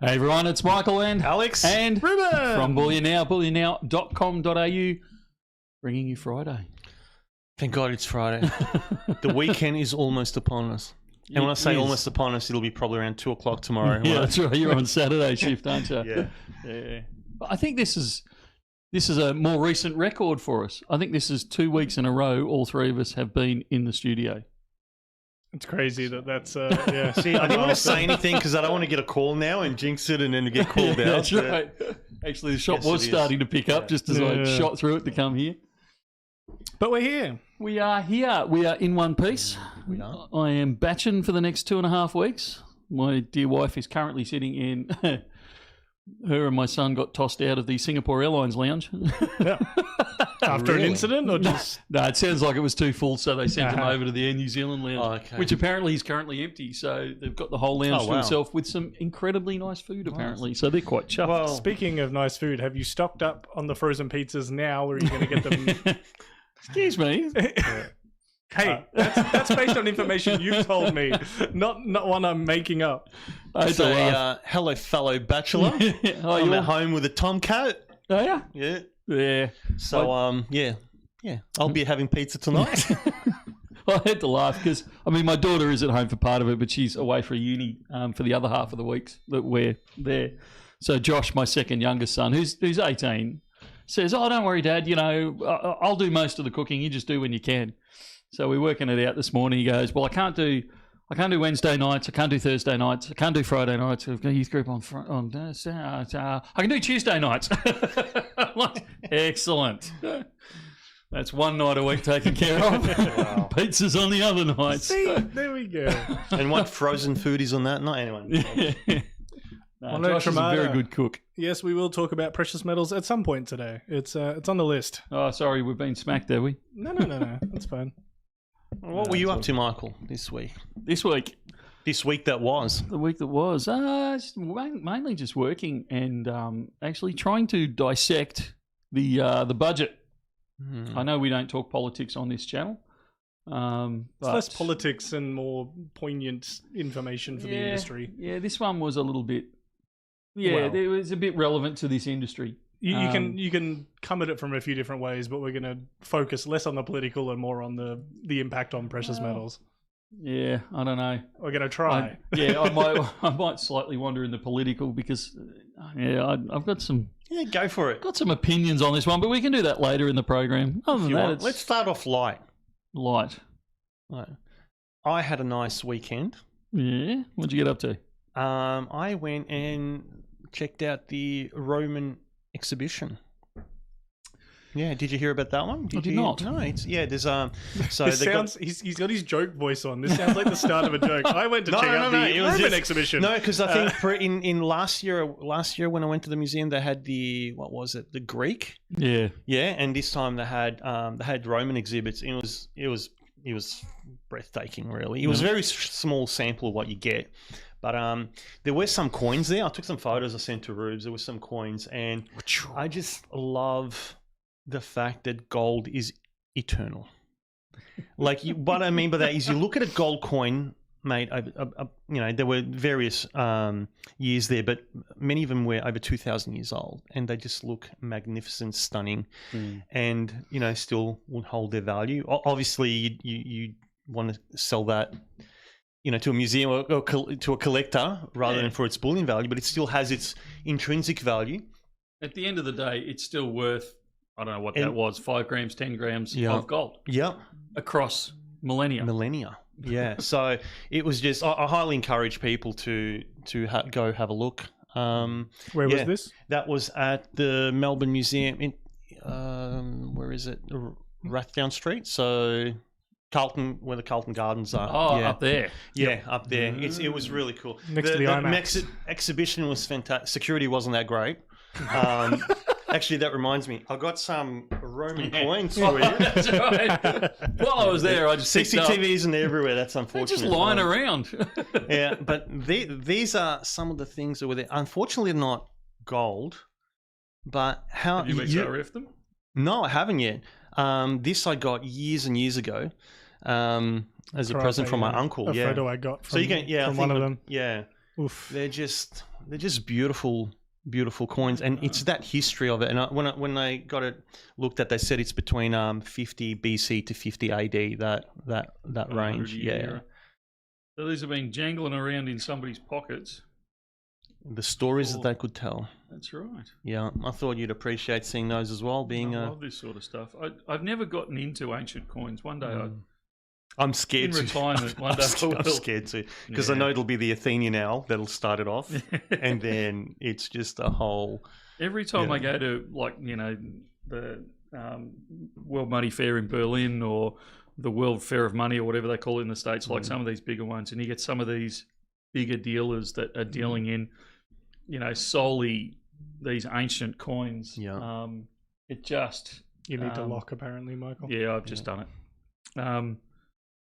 Hey everyone, it's Michael and Alex and Ruben from Bullion Now, bullionnow.com.au, bringing you Friday. Thank God it's Friday. The weekend is almost upon us. And when I say almost upon us, it'll be probably around 2 o'clock tomorrow. Yeah, that's right. You're on Saturday shift, aren't you? Yeah. I think this is a more recent record for us. I think this is 2 weeks in a row all three of us have been in the studio. It's crazy that's yeah. See, I don't want to say anything because I don't want to get a call now and jinx it and then get called out. That's right. Actually, the shop was starting to pick up just as I shot through it to come here. But we're here. We are here. We are in one piece. We are. I am batching for the next 2.5 weeks. My dear wife is currently sitting in. Her and my son got tossed out of the Singapore Airlines lounge. Yeah. After an incident or just... No, it sounds like it was too full, so they sent him over to the Air New Zealand lounge, which apparently is currently empty. So they've got the whole lounge to themselves with some incredibly nice food, apparently. So they're quite chuffed. Well, speaking of nice food, have you stocked up on the frozen pizzas now, or are you going to get them... Excuse me. Hey, that's based on information you've told me, not one I'm making up. So, hello, fellow bachelor. I'm at home with a tomcat. Oh, yeah? Yeah. Yeah. So, yeah. I'll be having pizza tonight. I had to laugh because, I mean, my daughter is at home for part of it, but she's away for uni for the other half of the weeks that we're there. So Josh, my second youngest son, who's 18, says, "Oh, don't worry, Dad, you know, I'll do most of the cooking. You just do when you can." So we're working it out this morning. He goes, "Well, I can't do Wednesday nights. I can't do Thursday nights. I can't do Friday nights. We've got a youth group on I can do Tuesday nights." I'm like, excellent. That's one night a week taken care of. Wow. Pizza's on the other nights. See, there we go. And what frozen food is on that night? Anyway. Josh is a very good cook. Yes, we will talk about precious metals at some point today. It's on the list. Oh, sorry, we've been smacked, have we? No. That's fine. What were you up to, Michael, this week? This week? This week that was? The week that was. Mainly just working and actually trying to dissect the budget. I know we don't talk politics on this channel. It's less politics and more poignant information for the industry. Yeah, this one was a little bit... Yeah, it was a bit relevant to this industry. You can come at it from a few different ways, but we're going to focus less on the political and more on the impact on precious metals. Yeah, I don't know. We're going to try. I might slightly wander in the political because I've got some... Yeah, go for it. Got some opinions on this one, but we can do that later in the program. Other than that, let's start off light. Light. I had a nice weekend. Yeah? What'd you get up to? I went and checked out the Roman exhibition. Yeah, did you hear about that one? I did not. No, there's so he's got his joke voice on. This sounds like the start of a joke. I went to check out the Roman exhibition. No, because I think in last year when I went to the museum, they had the Greek. Yeah. Yeah, and this time they had Roman exhibits. It was breathtaking, really. It was a very small sample of what you get. But there were some coins there. I took some photos I sent to Rubes. There were some coins, and I just love the fact that gold is eternal. What I mean by that is you look at a gold coin made over, there were various years there, but many of them were over 2,000 years old, and they just look magnificent, stunning, and still would hold their value. Obviously, you want to sell that, to a museum or to a collector rather than for its bullion value, but it still has its intrinsic value. At the end of the day, it's still worth, I don't know what that was, 5 grams, 10 grams of gold. Yep. Across millennia. Yeah. So it was just, I highly encourage people to go have a look. Where was this? That was at the Melbourne Museum in, where is it? Rathdown Street. So Carlton, where the Carlton Gardens are. Oh, up there. Yeah, up there. It was really cool. Next to the IMAX. Exhibition was fantastic. Security wasn't that great. Actually, that reminds me. I got some Roman coins for you. That's right. While I was there, I just CCTV isn't everywhere. That's unfortunate. They're just lying around. Yeah, but these are some of the things that were there. Unfortunately, not gold. But how have you XRF'd them? No, I haven't yet. This I got years and years ago. As a present from my uncle. A photo I got from, so you can, from one of them. Yeah. Oof. They're just beautiful coins, and it's that history of it. And when I got it looked at, they said it's between 50 BC to 50 AD, that range. Yeah. So these have been jangling around in somebody's pockets. The stories that they could tell. That's right. Yeah, I thought you'd appreciate seeing those as well. Being I love this sort of stuff. I've never gotten into ancient coins. One day I'm scared in to. retirement. One day I will. I'm scared to, because I know it'll be the Athenian owl that'll start it off, and then it's just a whole. Every time I go to the World Money Fair in Berlin or the World Fair of Money or whatever they call it in the States, like some of these bigger ones, and you get some of these bigger dealers that are dealing in, solely these ancient coins. Yeah. It just You need to lock, apparently, Michael. Yeah, I've just done it.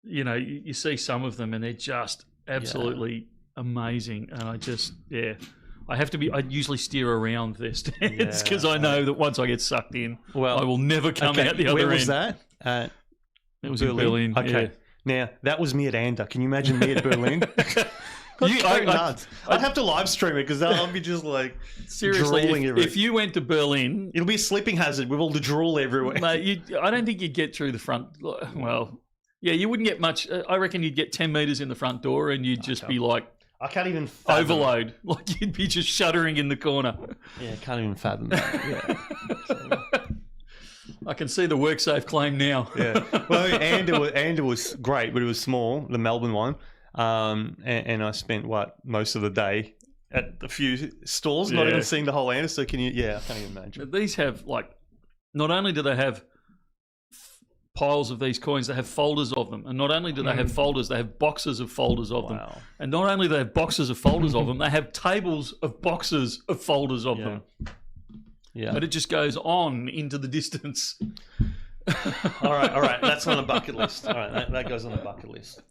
You see some of them and they're just absolutely amazing, and I usually steer around their stands because I know that once I get sucked in, I will never come out the other end. Where was that? It was in Berlin. Okay. Yeah. Now, that was me at Anda. Can you imagine me at Berlin? Nuts. I'd have to live stream it because I'll be just like seriously, drooling everywhere. if you went to Berlin, it'll be a sleeping hazard with all the drool everywhere. Mate, I don't think you'd get through the front. Well, yeah, you wouldn't get much. I reckon you'd get 10 metres in the front door and you'd just be like, I can't even fathom overload. it. Like you'd be just shuddering in the corner. Yeah, I can't even fathom that. Yeah. I can see the WorkSafe claim now. Yeah. Well, Anda was great, but it was small, the Melbourne one. And I spent most of the day at a few stalls, not even seeing the whole Anda. So I can't even imagine. These have not only do they have piles of these coins, they have folders of them, and not only do they have folders, they have boxes of folders of them, and not only do they have boxes of folders of them, they have tables of boxes of folders of them. Yeah, but it just goes on into the distance. All right. That's on a bucket list. All right, that goes on a bucket list.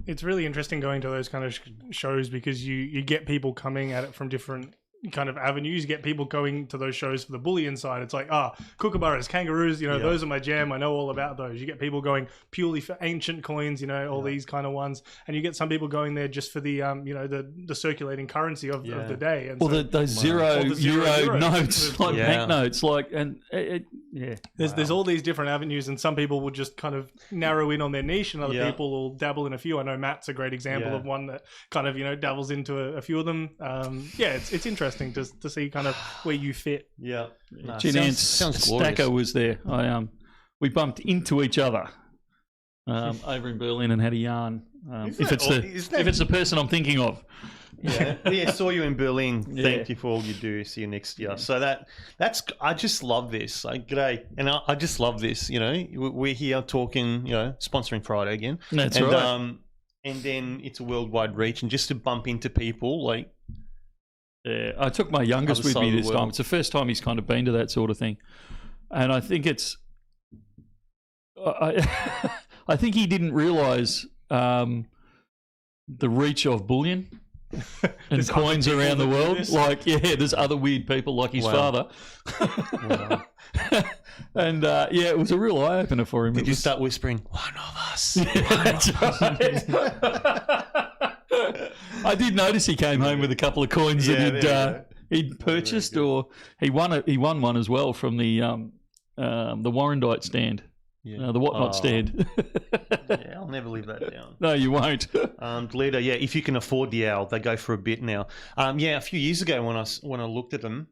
It's really interesting going to those kind of shows because you get people coming at it from different kind of avenues. You get people going to those shows for the bullion side. It's like, kookaburras, kangaroos, those are my jam. I know all about those. You get people going purely for ancient coins, all these kind of ones. And you get some people going there just for the, the circulating currency of the day. And those zero euro notes, like banknotes, There's all these different avenues, and some people will just kind of narrow in on their niche, and other people will dabble in a few. I know Matt's a great example of one that kind of, dabbles into a few of them. It's interesting to see kind of where you fit. Yeah. Sounds Stacker was there. We bumped into each other over in Berlin and had a yarn. If it's the person I'm thinking of. Yeah, saw you in Berlin. Thank you for all you do. See you next year. So that's I just love this. Great, and I just love this. We're here talking. Sponsoring Friday again. That's right. And then it's a worldwide reach, and just to bump into people like. Yeah, I took my youngest with me this time. It's the first time he's kind of been to that sort of thing, and I think it's. I think he didn't realise the reach of bullion and coins around the world. There's other weird people like his father. And it was a real eye opener for him. Did you start whispering, "One of us"? That's right. I did notice he came home with a couple of coins that he'd purchased, or he won one as well from the Warrandyte stand, the Whatnot stand. I'll never leave that down. No, you won't. Toledo, if you can afford the owl, they go for a bit now. A few years ago when I looked at them,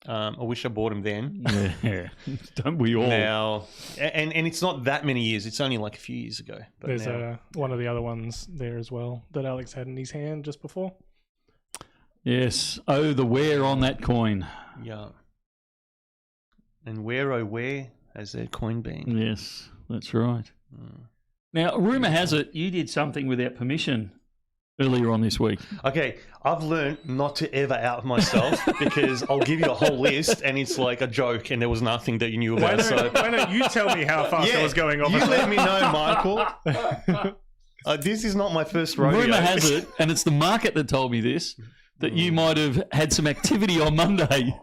I wish I bought them then. Yeah, don't we all? Now, and it's not that many years. It's only like a few years ago. But there's one of the other ones there as well that Alex had in his hand just before. Yes. Oh, the wear on that coin. Yeah. And where has that coin been? Yes, that's right. Now, rumour has it you did something without permission earlier on this week. Okay, I've learned not to ever out myself because I'll give you a whole list and it's like a joke and there was nothing that you knew about. Why don't you tell me how fast I was going off? You let me know, Michael. This is not my first rodeo. Rumour has it, and it's the market that told me this, that you might have had some activity on Monday.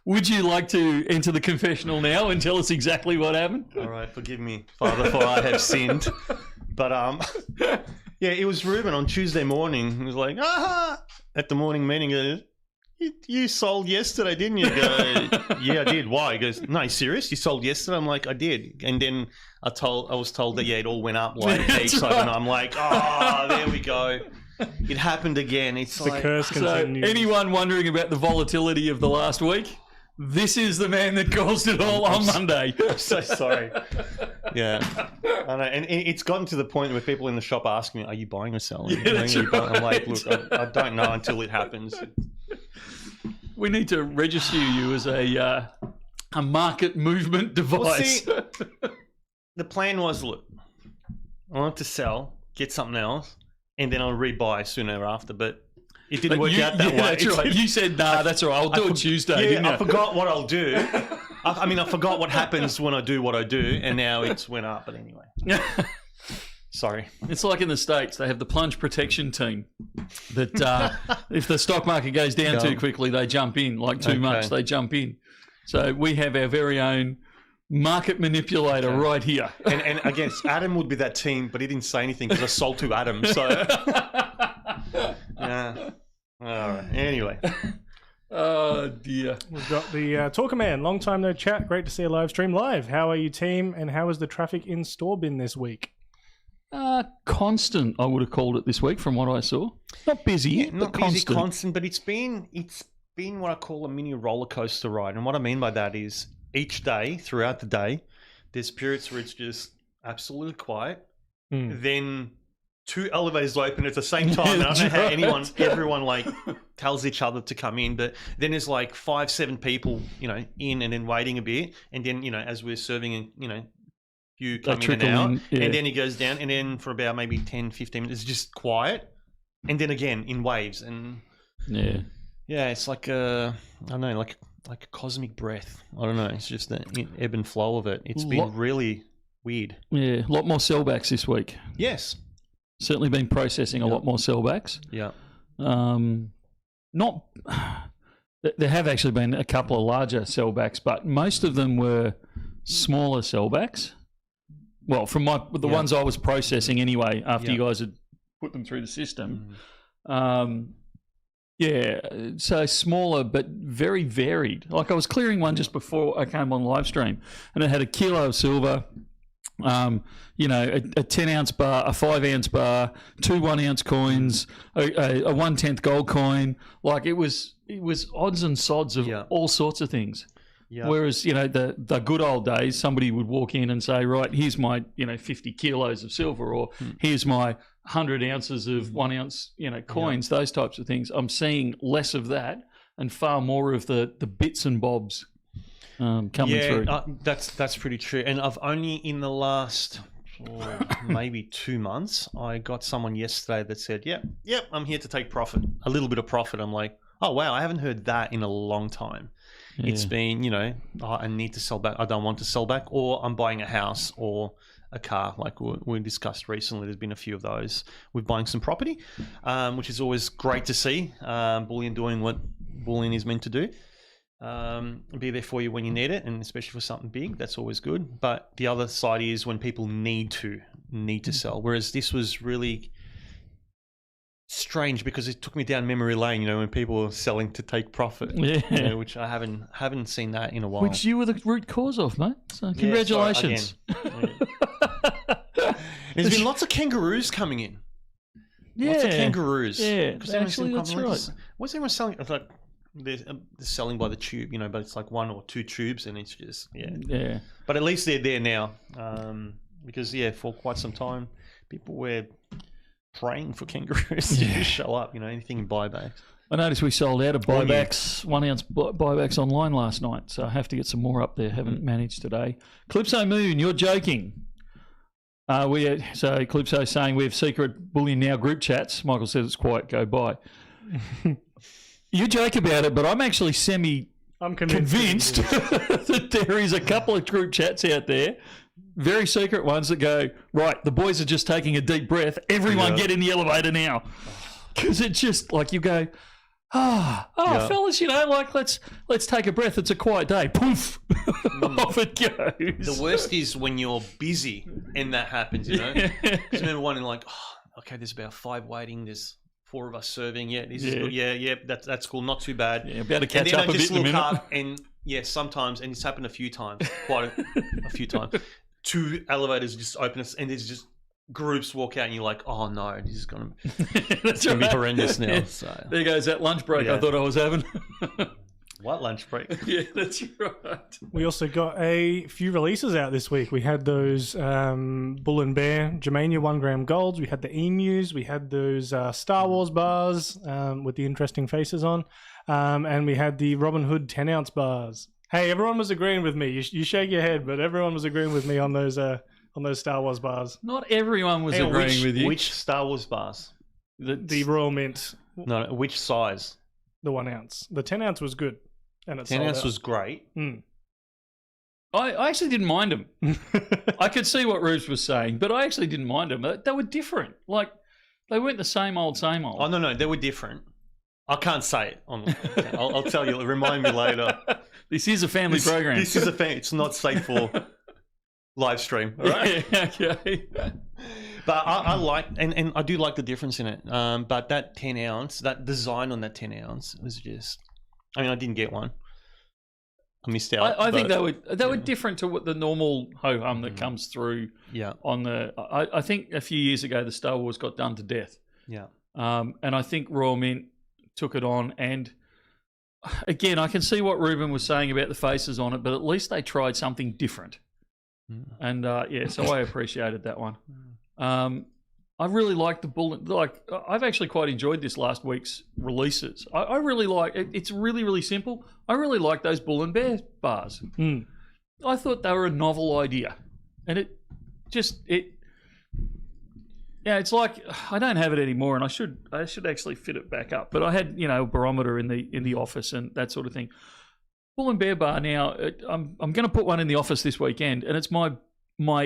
Would you like to enter the confessional now and tell us exactly what happened? All right, forgive me, Father, for I have sinned. But Yeah, it was Ruben on Tuesday morning. He was like, at the morning meeting, he goes, you sold yesterday, didn't you? I go, yeah, I did. Why? He goes, no, you serious? You sold yesterday? I'm like, I did. And then I was told that, yeah, it all went up like heaps overnight. I'm like, there we go. It happened again. It's The like, curse continues. So anyone wondering about the volatility of the last week? This is the man that caused it all on Monday. I'm so sorry. Yeah. I know. And it's gotten to the point where people in the shop ask me, are you buying or selling? Yeah, that's right. I'm like, look, I don't know until it happens. We need to register you as a market movement device. Well, see, the plan was, look, I want to sell, get something else, and then I'll rebuy sooner after. But it didn't work out that way. That's right. You said, nah, that's all right. I'll do it Tuesday, Yeah, didn't you? I forgot what I'll do. I forgot what happens when I do what I do, and now it's went up. But anyway. Sorry. It's like in the States, they have the plunge protection team that if the stock market goes down too quickly, they jump in. Like too much, they jump in. So we have our very own market manipulator right here. And I guess Adam would be that team, but he didn't say anything because I sold to Adam. So, yeah. All right. Anyway. Oh, dear. We've got the Talker Man. Long time no chat. Great to see a live stream live. How are you, team? And how is the traffic in store bin this week? Constant, I would have called it this week from what I saw. Not busy, but Not constant. busy, constant, but it's been what I call a mini roller coaster ride. And what I mean by that is each day, throughout the day, there's periods where it's just absolutely quiet. Then 2 elevators open at the same time. And I don't know how everyone like tells each other to come in, but then there's like 5-7 people, in and then waiting a bit. And then, as we're serving, you come in and out, and then he goes down, and then for about maybe 10-15 minutes, it's just quiet, and then again in waves, and it's like I don't know, like a cosmic breath. I don't know. It's just the ebb and flow of it. It's been really weird. Yeah, a lot more sellbacks this week. Yes, certainly been processing a lot more sellbacks. Yeah, not. There have actually been a couple of larger sellbacks, but most of them were smaller sellbacks. Well, from the ones I was processing anyway, after you guys had put them through the system. So smaller but very varied. Like I was clearing one just before I came on live stream, and it had a kilo of silver, a 10-ounce bar, a 5-ounce bar, 2 1-ounce coins, a 1/10 gold coin. Like it was odds and sods of all sorts of things. Yeah. Whereas, the good old days, somebody would walk in and say, right, here's my, 50 kilos of silver, or here's my 100 ounces of 1 ounce, coins, those types of things. I'm seeing less of that and far more of the bits and bobs coming through. That's pretty true. And I've only in the last maybe 2 months, I got someone yesterday that said, yep, I'm here to take profit, a little bit of profit. I'm like, oh, wow, I haven't heard that in a long time. Yeah. It's been, I need to sell back. I don't want to sell back, or I'm buying a house or a car. Like we discussed recently, there's been a few of those. We're buying some property, which is always great to see. Bullion doing what Bullion is meant to do. Be there for you when you need it, and especially for something big, that's always good. But the other side is when people need to sell. Whereas this was really strange because it took me down memory lane, when people were selling to take profit, which I haven't seen that in a while. Which you were the root cause of, mate. So congratulations. There's been lots of kangaroos coming in. Lots of kangaroos. Yeah, actually, that's right. What's everyone selling? It's like they're selling by the tube, but it's like 1 or 2 tubes, and it's just yeah. But at least they're there now, because for quite some time people were praying for kangaroos to just show up, anything in buybacks. I noticed we sold out of buybacks, 1 ounce buybacks online last night, so I have to get some more up there. Haven't managed today. Calypso Moon, you're joking. So Calypso's saying we have secret Bullion Now group chats. Michael says it's quiet, go by. You joke about it, but I'm actually I'm convinced that there is a couple of group chats out there, very secret ones that go, right, the boys are just taking a deep breath. Everyone get in the elevator now. Because it's just like you go, fellas, let's take a breath. It's a quiet day. Poof, off it goes. The worst is when you're busy and that happens, Because I remember one like, okay, there's about 5 waiting. There's 4 of us serving. Yeah, this is good. Yeah, that's cool. Not too bad. Yeah, be able to catch and then up I a just bit in a look minute. up and sometimes, and it's happened a few times, quite a few times. 2 elevators just open and there's just groups walk out and you're like, oh no, this is gonna be horrendous now. Yeah. So There goes that lunch break I thought I was having. what lunch break? Yeah, that's right. We also got a few releases out this week. We had those Bull and Bear Germania 1 gram golds. We had the emus. We had those Star Wars bars with the interesting faces on. And we had the Robin Hood 10 ounce bars. Hey, everyone was agreeing with me. You shake your head, but everyone was agreeing with me on those Star Wars bars. Not everyone was agreeing with you. Which Star Wars bars? The Royal Mint, No, which size? the 1 ounce. The 10 ounce was good. And 10 ounce was great. I actually didn't mind them. I could see what Rubes was saying, but I actually didn't mind them. They were different. Like, they weren't the same old, same old. Oh, no, they were different. I can't say it. I'll tell you. Remind me later. This is a family program. This is a family. It's not safe for live stream. All right? Yeah, okay. But I like, and I do like the difference in it. But that 10 ounce, that design on that 10 ounce was just, I mean, I didn't get one. I missed out. I think they were different to what the normal ho-hum that comes through on the... I think a few years ago, the Star Wars got done to death. Yeah. And I think Royal Mint took it on. And again, I can see what Ruben was saying about the faces on it, but at least they tried something different. And so I appreciated that one. I really like the Bullion. Like, I've actually quite enjoyed this last week's releases. I really like it. It's really, really simple. I really like those Bull and Bear bars. I thought they were a novel idea, and it's like I don't have it anymore, and I should actually fit it back up. But I had a barometer in the office and that sort of thing. Bull and Bear bar now. I'm going to put one in the office this weekend, and it's my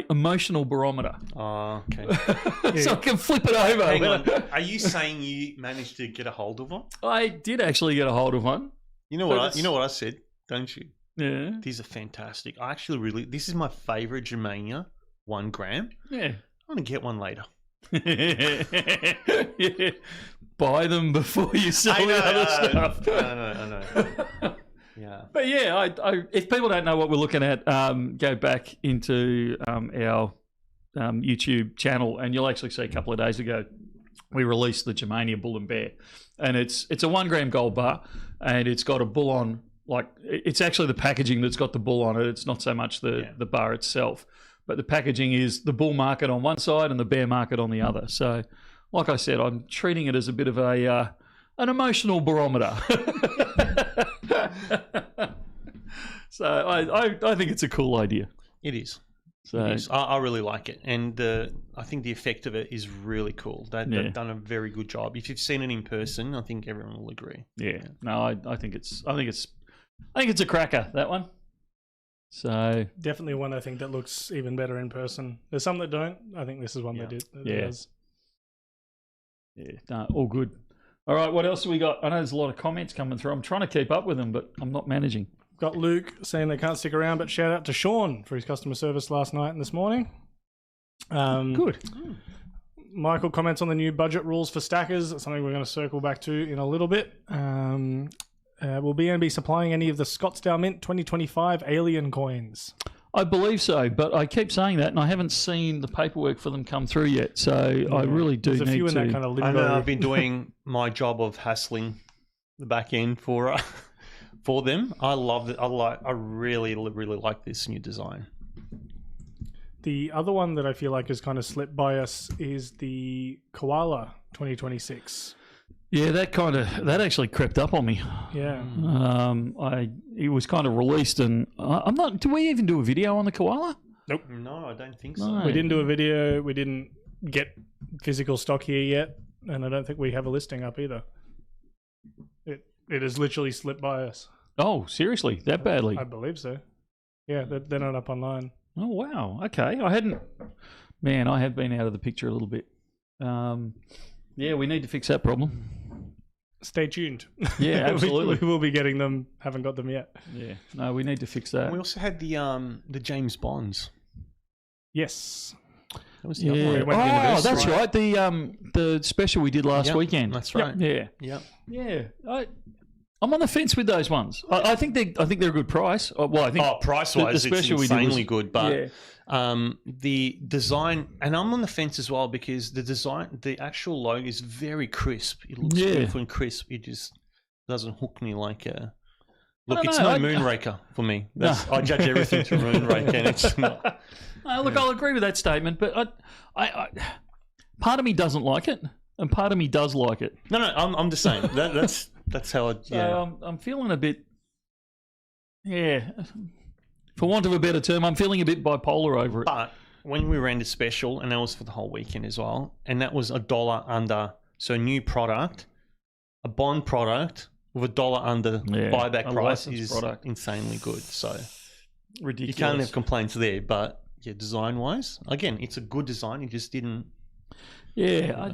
emotional barometer. Oh, okay. So I can flip it over. Hang on. Are you saying you managed to get a hold of one? I did actually get a hold of one. You know what I said, don't you? Yeah. These are fantastic. I actually this is my favorite Germania 1 gram. Yeah. I'm going to get one later. Yeah. Buy them before you sell the other stuff. I know. Yeah. But yeah, I if people don't know what we're looking at, go back into our YouTube channel, and you'll actually see a couple of days ago we released the Germania Bull and Bear, and it's a 1 gram gold bar, and it's got a bull on. Like, it's actually the packaging that's got the bull on it. It's not so much the bar itself, but the packaging is the bull market on one side and the bear market on the other. So, like I said, I'm treating it as a bit of an emotional barometer. So I think it's a cool idea. It is. So it is. I really like it, and I think the effect of it is really cool. They've done a very good job. If you've seen it in person, I think everyone will agree. Yeah. No, I think it's a cracker, that one. So definitely one I think that looks even better in person. There's some that don't. I think this is one that does. Yeah. No, all good. All right, what else have we got? I know there's a lot of comments coming through. I'm trying to keep up with them, but I'm not managing. Got Luke saying they can't stick around, but shout out to Sean for his customer service last night and this morning. Good. Michael comments on the new budget rules for stackers. That's something we're going to circle back to in a little bit. Will BN be supplying any of the Scottsdale Mint 2025 alien coins? I believe so, but I keep saying that, and I haven't seen the paperwork for them come through yet. So I really do There's a few in that kind of limbo. I know I've been doing my job of hassling the back end for them. I love it. I really like this new design. The other one that I feel like has kind of slipped by us is the Koala 2026. Yeah, that actually crept up on me. Yeah. It was kind of released, and I'm not. Do we even do a video on the koala? Nope. No, I don't think so. No. We didn't do a video. We didn't get physical stock here yet, and I don't think we have a listing up either. It has literally slipped by us. Oh, seriously? That badly? I believe so. Yeah, they're not up online. Oh, wow. Okay. I have been out of the picture a little bit. Yeah, we need to fix that problem. Stay tuned. Yeah, absolutely. we will be getting them. Haven't got them yet. Yeah. No, we need to fix that. We also had the James Bonds. Yes. That was the other one. We went Universal, that's right. The special we did last Yep, weekend. that's right. Yep. Yeah. Yeah. Yeah. I'm on the fence with those ones. I think they're a good price. Well, I think price-wise, the it's special we did insanely was- good. But yeah. the design, and I'm on the fence as well because the design, the actual logo is very crisp. It looks beautiful and crisp. It just doesn't hook me like a... Look, it's no Moonraker for me. I judge everything through Moonraker, and it's not... Look, I'll agree with that statement, but I part of me doesn't like it, and part of me does like it. No, I'm just saying. That's how I... So I'm feeling a bit... Yeah. For want of a better term, I'm feeling a bit bipolar over it. But when we ran the special, and that was for the whole weekend as well, and that was $1 under. So a new product, a bond product with $1 under buyback price is insanely good. So ridiculous. You can't have complaints there. But yeah, design-wise, again, it's a good design. It just didn't... Yeah.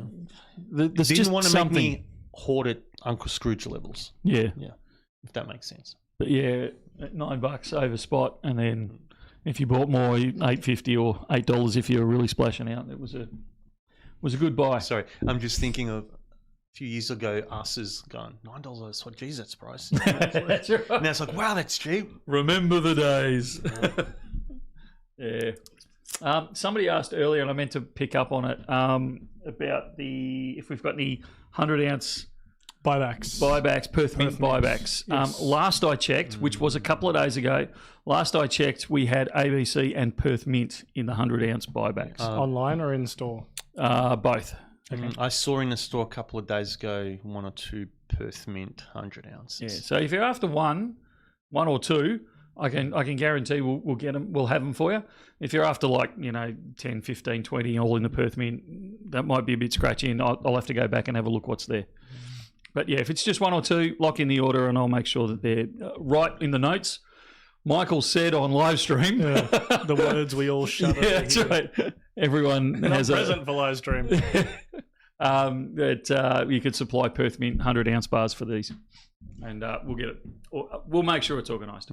There's didn't just want to something... make me hoard at Uncle Scrooge levels. Yeah. Yeah, if that makes sense. But yeah, at $9 over spot, and then if you bought more, $8.50 or $8 if you were really splashing out. It was a good buy. Sorry, I'm just thinking of a few years ago, us is going $9 a spot. Geez, that's price. That's right. Now it's like, wow, that's cheap. Remember the days. Yeah. Somebody asked earlier, and I meant to pick up on it, about if we've got any 100-ounce buybacks, Perth Mint buybacks. Yes. Last I checked, which was a couple of days ago, we had ABC and Perth Mint in the 100-ounce buybacks. Online or in store? Both. Okay. I saw in the store a couple of days ago 1 or 2 Perth Mint 100 ounces. Yeah. So if you're after one or two, I can guarantee we'll get them. We'll have them for you. If you're after 10, 15, 20 all in the Perth Mint, that might be a bit scratchy, and I'll have to go back and have a look what's there. But yeah, if it's just 1 or 2, lock in the order, and I'll make sure that they're right in the notes. Michael said on live stream, the words we all shudder. Yeah, that's right. Everyone has present for live stream. that you could supply Perth Mint 100-ounce bars for these, and we'll get it. We'll make sure it's organised.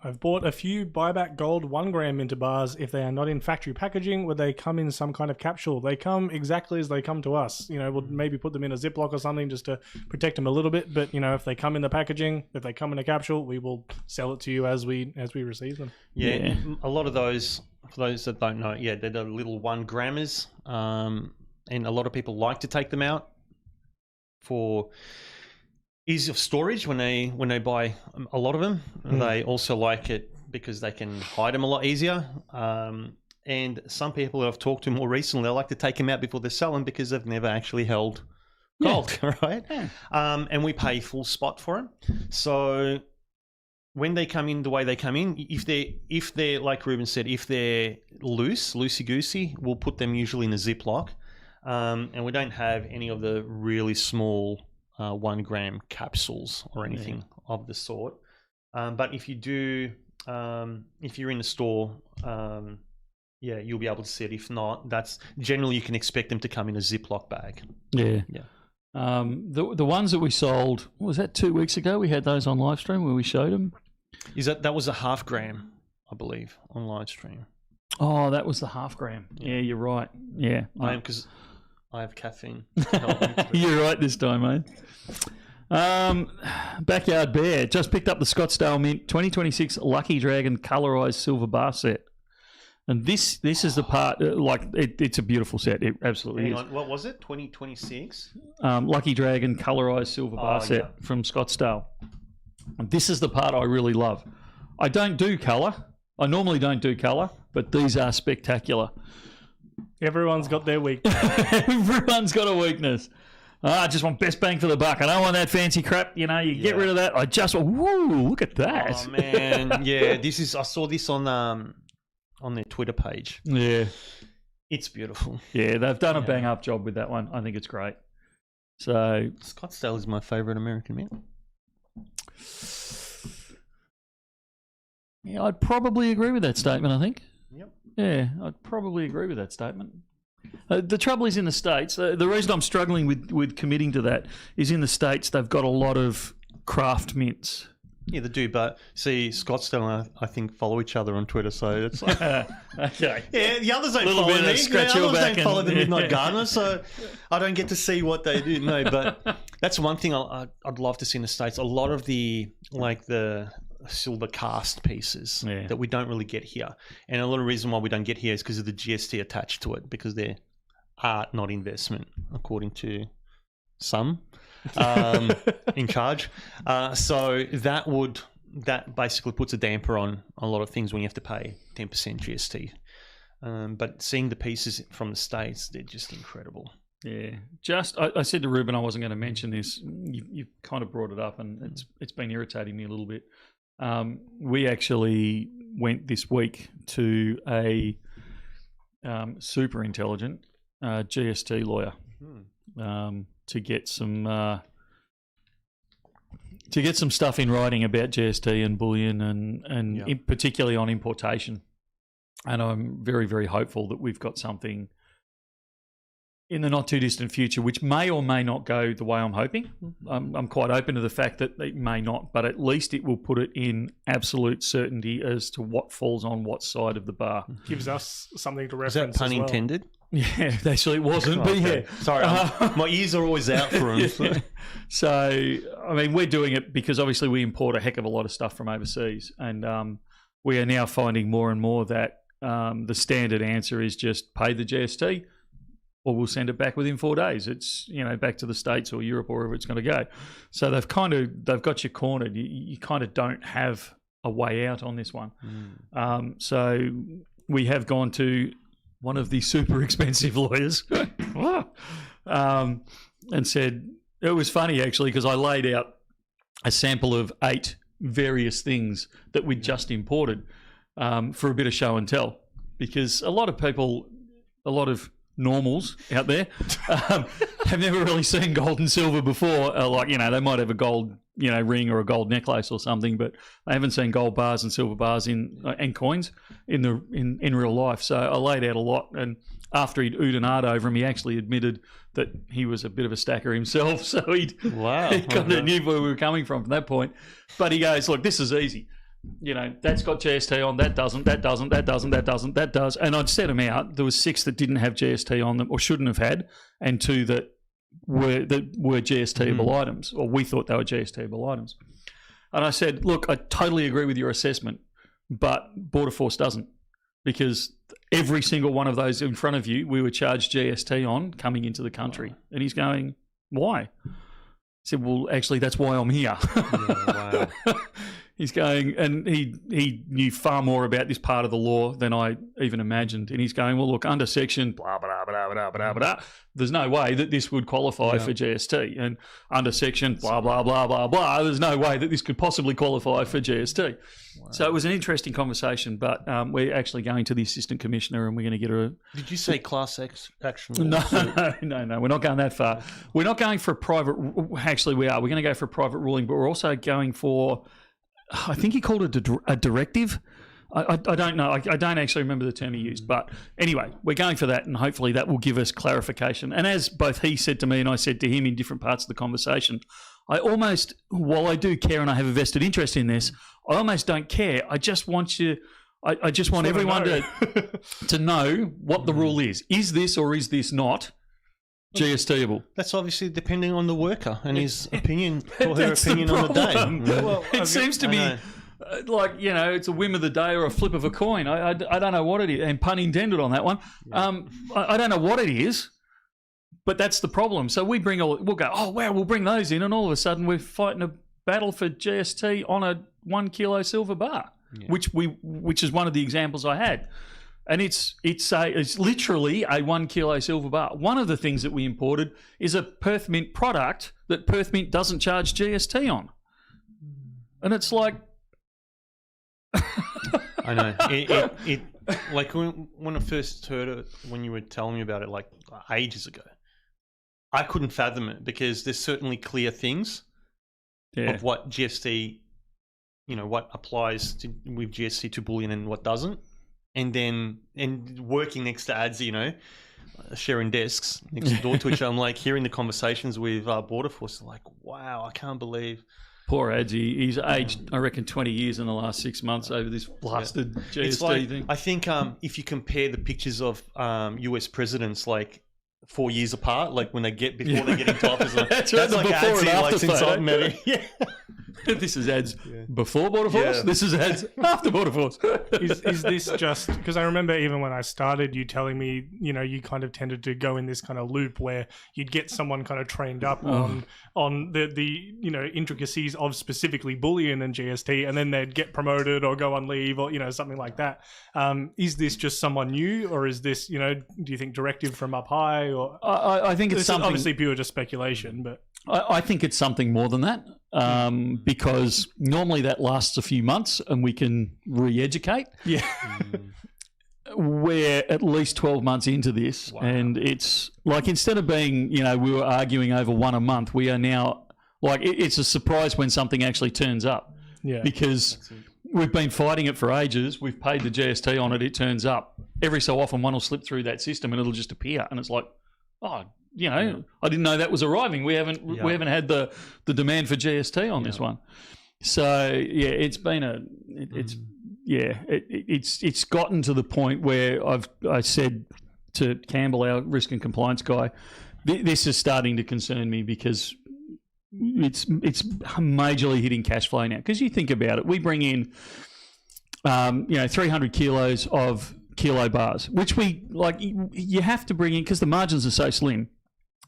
I've bought a few buyback gold 1 gram minter bars. If they are not in factory packaging, would they come in some kind of capsule? They come exactly as they come to us. We'll maybe put them in a Ziploc or something just to protect them a little bit. But if they come in the packaging, if they come in a capsule, we will sell it to you as we receive them. Yeah. A lot of those, for those that don't know, they're the little 1 grammers, and a lot of people like to take them out for ease of storage when they buy a lot of them. They also like it because they can hide them a lot easier. And some people that I've talked to more recently, they like to take them out before they sell them because they've never actually held gold, right? Yeah. And we pay full spot for them. So when they come in the way they come in, if they're like Ruben said, if they're loosey-goosey, we'll put them usually in a Ziploc. And we don't have any of the really small 1 gram capsules or anything of the sort. But if you do, if you're in the store, you'll be able to see it. If not, that's generally you can expect them to come in a Ziploc bag. Yeah. Yeah. The ones that we sold, what was that, 2 weeks ago? We had those on live stream where we showed them. That was a 0.5 gram, I believe, on live stream. Oh, that was the 0.5 gram. Yeah, you're right. Yeah. I am, because I have caffeine. You're right this time, mate. Backyard Bear just picked up the Scottsdale Mint 2026 Lucky Dragon colorized silver bar set, and this is the part it's a beautiful set. It absolutely is. What was it? 2026 Lucky Dragon colorized silver bar set from Scottsdale. And this is the part I really love. I don't do color. I normally don't do color, but these are spectacular. Everyone's got their weakness. Everyone's got a weakness. I just want best bang for the buck. I don't want that fancy crap. You get rid of that. I just want, woo, look at that. Oh, man. Yeah, I saw this on their Twitter page. Yeah. It's beautiful. Yeah, they've done a bang-up job with that one. I think it's great. So Scottsdale is my favourite American mint. Yeah, I'd probably agree with that statement, I think. Yep. Yeah, I'd probably agree with that statement. The trouble is in the States, the reason I'm struggling with committing to that is in the States they've got a lot of craft mints. Yeah, they do. But see, Scottsdale and I think follow each other on Twitter, so it's like, Okay. yeah, the others don't Little follow bit of me. scratch The your others back don't follow and- the Midnight Gardener, so I don't get to see what they do. No, but that's one thing I'd love to see in the States. A lot of the silver cast pieces that we don't really get here, and a lot of reason why we don't get here is because of the GST attached to it, because they're art, not investment, according to some in charge. So that basically puts a damper on a lot of things when you have to pay 10% GST. But seeing the pieces from the States, they're just incredible. Yeah, I said to Ruben I wasn't going to mention this. You've kind of brought it up, and it's been irritating me a little bit. We actually went this week to a super intelligent GST lawyer to get some stuff in writing about GST and bullion and particularly on importation. And I'm very, very hopeful that we've got something in the not too distant future, which may or may not go the way I'm hoping. I'm quite open to the fact that it may not, but at least it will put it in absolute certainty as to what falls on what side of the bar. Gives us something to Is reference. that pun as well. intended? Yeah, actually it wasn't, but yeah. Sorry, my ears are always out for them. So. So, I mean, we're doing it because obviously we import a heck of a lot of stuff from overseas, and we are now finding more and more that the standard answer is just pay the GST, or we'll send it back within 4 days. It's, back to the States or Europe or wherever it's going to go. So they've got you cornered. You kind of don't have a way out on this one. So we have gone to one of the super expensive lawyers and said, it was funny actually, because I laid out a sample of 8 various things that we'd just imported for a bit of show and tell, because a lot of normals out there have never really seen gold and silver before. They might have a gold ring or a gold necklace or something, but they haven't seen gold bars and silver bars and coins in real life. So I laid out a lot, and after he'd oohed and ahed over him, he actually admitted that he was a bit of a stacker himself. So he kind of knew where we were coming from that point. But he goes, look, this is easy. That's got GST on, that doesn't, that doesn't, that doesn't, that doesn't, that does. And I'd set them out. There was 6 that didn't have GST on them or shouldn't have had, and 2 that were GST-able items, or we thought they were GST-able items. And I said, look, I totally agree with your assessment, but Border Force doesn't, because every single one of those in front of you, we were charged GST on coming into the country. Wow. And he's going, why? I said, well, actually, that's why I'm here. Wow. He's going, and he knew far more about this part of the law than I even imagined. And he's going, well, look, under section blah, blah, blah, blah, blah, blah, there's no way that this would qualify for GST. And under section blah, blah, blah, blah, blah, there's no way that this could possibly qualify for GST. Wow. So it was an interesting conversation, but we're actually going to the assistant commissioner and we're going to get her. Did you say class action? No, we're not going that far. We're not going for a private, actually we are. We're going to go for a private ruling, but we're also going for, I think he called it a directive. I don't know. I don't actually remember the term he used. But anyway, we're going for that, and hopefully that will give us clarification. And as both he said to me and I said to him in different parts of the conversation, I almost, while I do care and I have a vested interest in this, I almost don't care. I just want you... I just want everyone to know what the rule is. Is this or is this not GST-able? That's obviously depending on the worker and his opinion or her opinion on the day. Well, it seems to be like, it's a whim of the day or a flip of a coin. I don't know what it is, and pun intended on that one. Yeah. I don't know what it is, but that's the problem. So we'll go, oh wow, we'll bring those in, and all of a sudden we're fighting a battle for GST on a 1 kilo silver bar, which is one of the examples I had. And it's literally a 1 kilo silver bar. One of the things that we imported is a Perth Mint product that Perth Mint doesn't charge GST on. And it's like... I know. It like when I first heard it, when you were telling me about it like ages ago, I couldn't fathom it, because there's certainly clear things of what GST, what applies with GST to bullion and what doesn't. And working next to ads, sharing desks next door to each other, I'm like hearing the conversations with Border Force, like, wow, I can't believe Poor Ads. He's aged, I reckon, 20 years in the last 6 months over this blasted GST It's like, thing. I think if you compare the pictures of US presidents like 4 years apart, like when they get before they get into office, That's right, the like before and Adsy, after like since photo. I've met him. Yeah. This is Ads before Border Force. Yeah. This is Ads after Border Force. Is this just because I remember even when I started, you telling me, you know, you kind of tended to go in this kind of loop where you'd get someone kind of trained up on the you know, intricacies of specifically Bullion and GST, and then they'd get promoted or go on leave or, you know, something like that. Is this just someone new, or is this, you know, do you think directive from up high? Or I think it's this is something. obviously pure just speculation, but I think it's something more than that, because normally that lasts a few months and we can re-educate. yeah. We're at least 12 months into this, and it's like, instead of being, you know, we were arguing over one a month, we are now like, it's a surprise when something actually turns up. Yeah. Because we've been fighting it for ages. We've paid the GST on it. It turns up every so often. One will slip through that system and it'll just appear, and it's like, oh, you know, I didn't know that was arriving. We haven't had the demand for GST on this one. So yeah, it's been it's gotten to the point where I said to Campbell, our risk and compliance guy, this is starting to concern me, because it's majorly hitting cash flow now. Because you think about it, we bring in 300 kilos of kilo bars, which we like. You have to bring in, because the margins are so slim.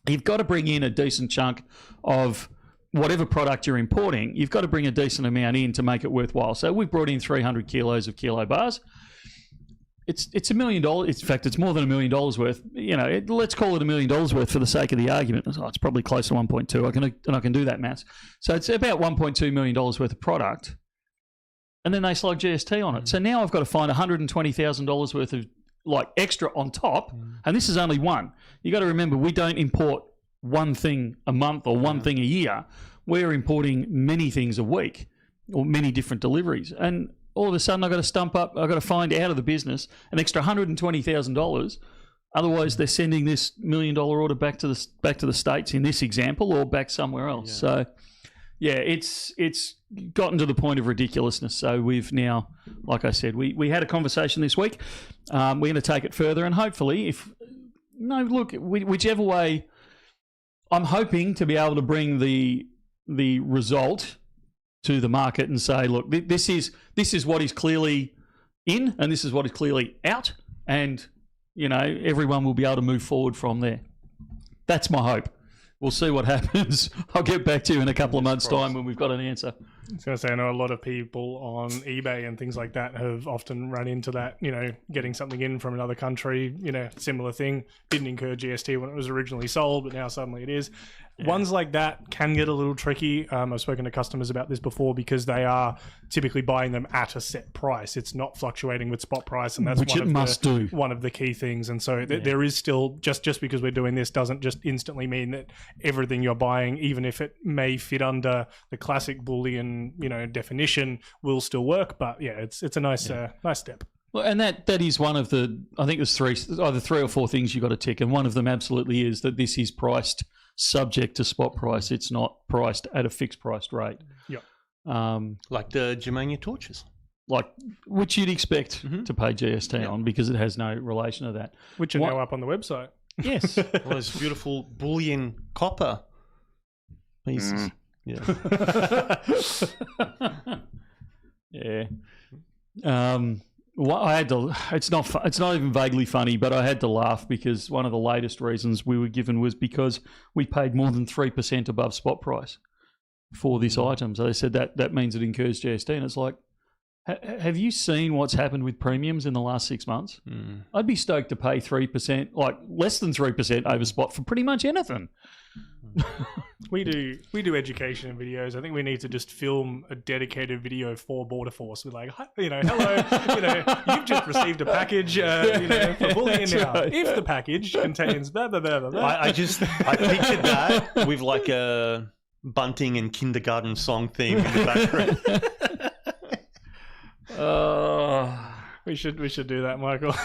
You've got to bring in a decent chunk of whatever product you're importing. You've got to bring a decent amount in to make it worthwhile. So we've brought in 300 kilos of kilo bars. It's $1 million. In fact, it's more than $1 million worth. You know, let's call it $1 million worth for the sake of the argument. It's probably close to 1.2. I can do that maths. So it's about $1.2 million worth of product, and then they slug GST on it. So now I've got to find $120,000 worth of like extra on top, and this is only one. You got to remember, we don't import one thing a month or one thing a year. We're importing many things a week, or many different deliveries, and all of a sudden I've got to find out of the business an extra $120,000. Otherwise, they're sending this $1 million order back to the States in this example, or back somewhere else. Yeah. So yeah, it's gotten to the point of ridiculousness. So we've now, like I said, we had a conversation this week. We're going to take it further, and hopefully, whichever way, I'm hoping to be able to bring the result to the market and say, look, this is what is clearly in, and this is what is clearly out, and you know, everyone will be able to move forward from there. That's my hope. We'll see what happens. I'll get back to you in a couple of months' time when we've got an answer. I was going to say, I know a lot of people on eBay and things like that have often run into that, you know, getting something in from another country, you know, similar thing, didn't incur GST when it was originally sold, but now suddenly it is. Yeah. Ones like that can get a little tricky. I've spoken to customers about this before, because they are typically buying them at a set price. It's not fluctuating with spot price, and that's one of the key things. And so there is still, just because we're doing this doesn't just instantly mean that everything you're buying, even if it may fit under the classic Bullion, you know, definition, will still work. But yeah, it's a nice step. Well, and that is one of the, I think there's either three or four things you got to tick, and one of them absolutely is that this is priced subject to spot price. It's not priced at a fixed priced rate. Yeah. Like the Germania torches. Like, which you'd expect to pay GST on, because it has no relation to that. Which are now up on the website. Yes. Well, those beautiful Bullion copper pieces. Yeah. Yeah. Well, I had to. It's not even vaguely funny, but I had to laugh, because one of the latest reasons we were given was because we paid more than 3% above spot price for this item. So they said that means it incurs GST, and it's like, have you seen what's happened with premiums in the last 6 months? I'd be stoked to pay 3%, like less than 3% over spot for pretty much anything. We do education and videos. I think we need to just film a dedicated video for Border Force. We're like, you know, hello, you know, you've just received a package, you know, for Bullion Now. Right. If the package contains blah, blah, blah, blah, blah. I pictured that with like a bunting and kindergarten song theme in the background. We should do that, Michael.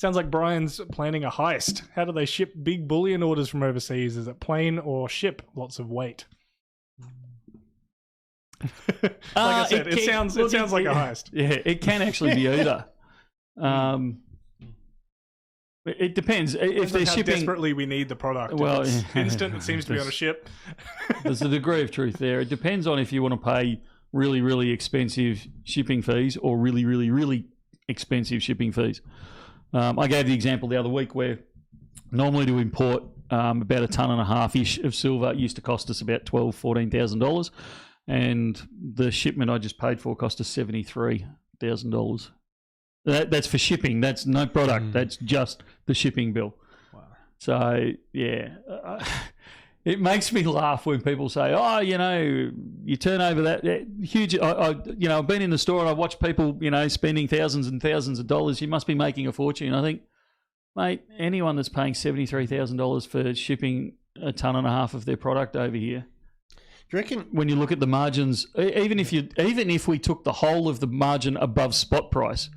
Sounds like Brian's planning a heist. How do they ship big bullion orders from overseas? Is it plane or ship? Lots of weight. Like I said, it sounds like a heist. Yeah, it can actually be either. It depends if they're how shipping. Desperately, we need the product. Well, if it's instant. It seems to be on a ship. There's a degree of truth there. It depends on if you want to pay really, really expensive shipping fees or really, really, really expensive shipping fees. I gave the example the other week where normally to import about a ton and a half-ish of silver used to cost us about $12,000-$14,000, and the shipment I just paid for cost us $73,000. That's for shipping. That's no product. That's just the shipping bill. Wow. So, yeah. It makes me laugh when people say, oh, you turn over that huge... I've been in the store and I've watched people, spending thousands and thousands of dollars. You must be making a fortune. I think, mate, anyone that's paying $73,000 for shipping a ton and a half of their product over here... Do you reckon... When you look at the margins, even if we took the whole of the margin above spot price...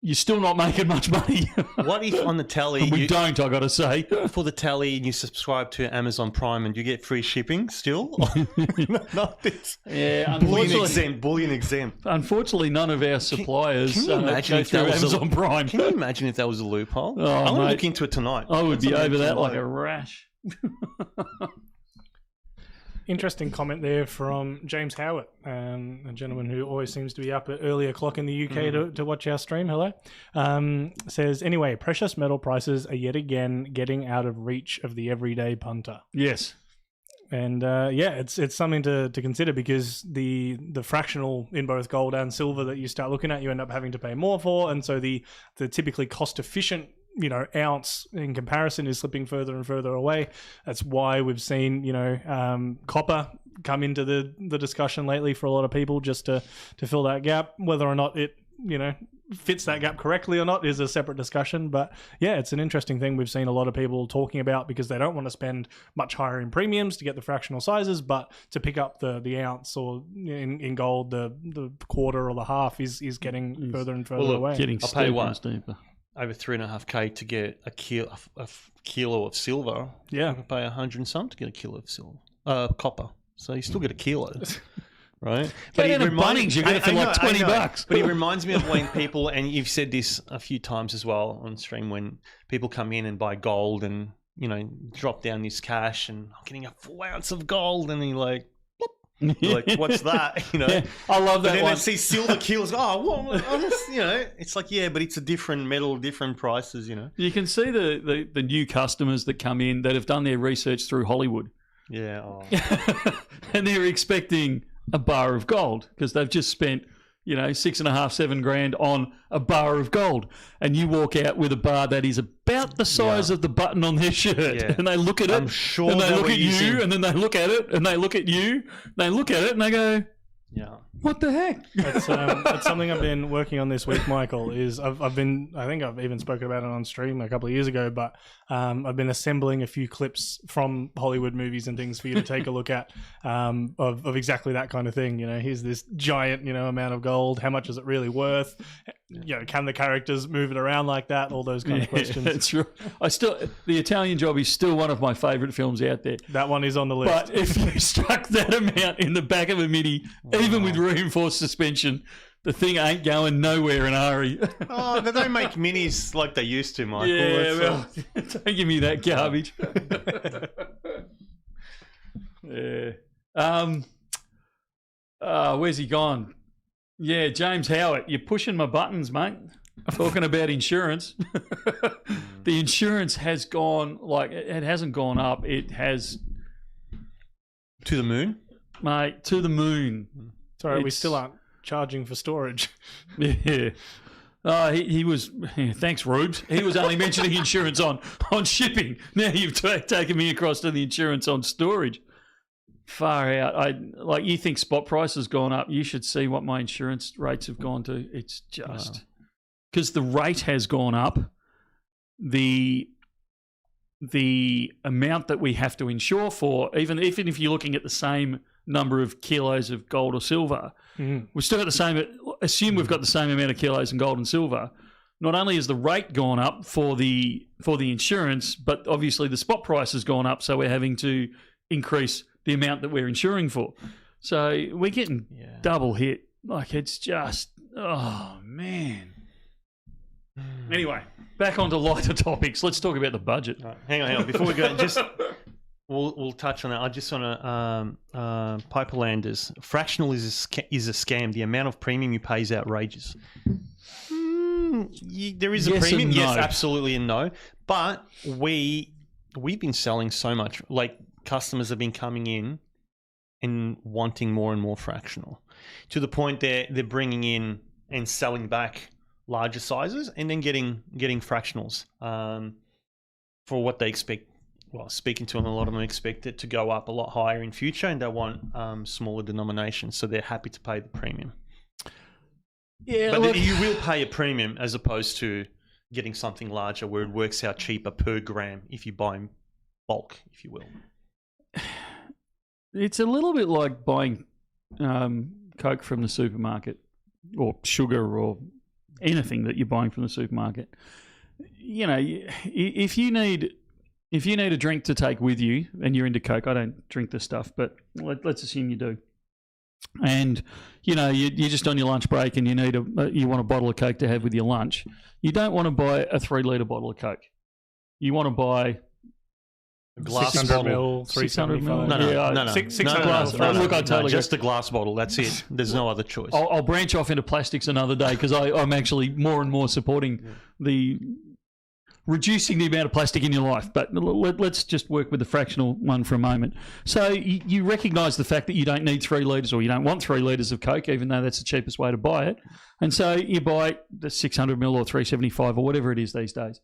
You're still not making much money. What if on the tally... I got to say. For the tally, and you subscribe to Amazon Prime and you get free shipping still? Not this. Yeah, Bullion exempt. Unfortunately, none of our suppliers can you imagine if that was Amazon Prime. Can you imagine if that was a loophole? Oh, I'm going to mate, look into it tonight. I would be over that like a rash. Interesting comment there from James Howard, a gentleman who always seems to be up at early o'clock in the UK to watch our stream. Hello. Says, anyway, precious metal prices are yet again getting out of reach of the everyday punter. Yes. And it's something to consider, because the fractional in both gold and silver that you start looking at, you end up having to pay more for. And so the typically cost efficient ounce in comparison is slipping further and further away. That's why we've seen, copper come into the discussion lately for a lot of people, just to fill that gap. Whether or not it, fits that gap correctly or not is a separate discussion. But yeah, it's an interesting thing we've seen a lot of people talking about, because they don't want to spend much higher in premiums to get the fractional sizes, but to pick up the ounce, or in gold, the quarter or the half is getting further and further away. I'll pay steeper. Over $3.5K to get a kilo of silver. Yeah, you can pay 100 and some to get a kilo of silver, copper. So you still get a kilo, right? But it reminds you get it for like $20. But it reminds me of when people, and you've said this a few times as well on stream, when people come in and buy gold and drop down this cash and I'm getting a full ounce of gold, and then you're like, like, what's that? Yeah, I love that. But then one. I see silver kilos. Oh, what? It's like, yeah, but it's a different metal, different prices. You can see the new customers that come in that have done their research through Hollywood. Yeah, oh. And they're expecting a bar of gold because they've just spent $6,500-7,000 grand on a bar of gold, and you walk out with a bar that is about the size of the button on their shirt, and they look at it, I'm sure, and they look at you, and then they look at it, and they look at you, they look at it, and they go, yeah, what the heck? That's something I've been working on this week, Michael. Is I think I've even spoken about it on stream a couple of years ago, but I've been assembling a few clips from Hollywood movies and things for you to take a look at, of exactly that kind of thing. Here's this giant amount of gold. How much is it really worth? Can the characters move it around like that? All those kind of questions. That's right. The Italian Job is still one of my favourite films out there. That one is on the list. But if you struck that amount in the back of a Mini, even with reinforced suspension, the thing ain't going nowhere in a hurry. Oh, they don't make Minis like they used to, Michael. Yeah, don't give me that garbage. Yeah. Where's he gone? Yeah, James Howard, you're pushing my buttons, mate. Talking about insurance. The insurance has gone, it hasn't gone up. It has... To the moon? Mate, to the moon. Sorry, we still aren't charging for storage. Yeah. He was... Thanks, Rubes. He was only mentioning insurance on shipping. Now you've taken me across to the insurance on storage. Far out. You think spot price has gone up. You should see what my insurance rates have gone to. It's just... Because the rate has gone up. The amount that we have to insure for, even if you're looking at the same number of kilos of gold or silver, we've still got the same... Assume we've got the same amount of kilos in gold and silver. Not only has the rate gone up for the insurance, but obviously the spot price has gone up, so we're having to increase the amount that we're insuring for. So we're getting Yeah. double hit. Like, it's just, oh, man. Anyway, back onto lighter topics. Let's talk about the budget. Right, hang on. Before we go, just we'll touch on that. I just want to Piperlanders. Fractional is a scam. The amount of premium you pay is outrageous. There is a Yes premium, and yes, no. absolutely, and no. But we've been selling so much. Like, customers have been coming in and wanting more and more fractional, to the point they're bringing in and selling back larger sizes and then getting fractionals for what they expect. Well, speaking to them, a lot of them expect it to go up a lot higher in future, and they want smaller denominations, so they're happy to pay the premium. Yeah, But look, you will pay a premium as opposed to getting something larger where it works out cheaper per gram if you buy in bulk, if you will. it's a little bit like buying Coke from the supermarket, or sugar, or anything that you're buying from the supermarket. You know, if you need a drink to take with you, and you're into Coke, I don't drink this stuff, but let's assume you do. And you know, you're just on your lunch break, and you want a bottle of Coke to have with your lunch. You don't want to buy a 3-litre bottle of Coke. You want to buy A glass 600 bottle. mil, 600 375. mil. No, Yeah, 600 glass. mil. Look, I totally just a glass bottle. That's it. There's no other choice. I'll branch off into plastics another day, because I'm actually more and more supporting the reducing the amount of plastic in your life. But let's just work with the fractional one for a moment. So you recognise the fact that you don't need 3 litres, or you don't want 3 litres of Coke, even though that's the cheapest way to buy it. And so you buy the 600 mil or 375 or whatever it is these days.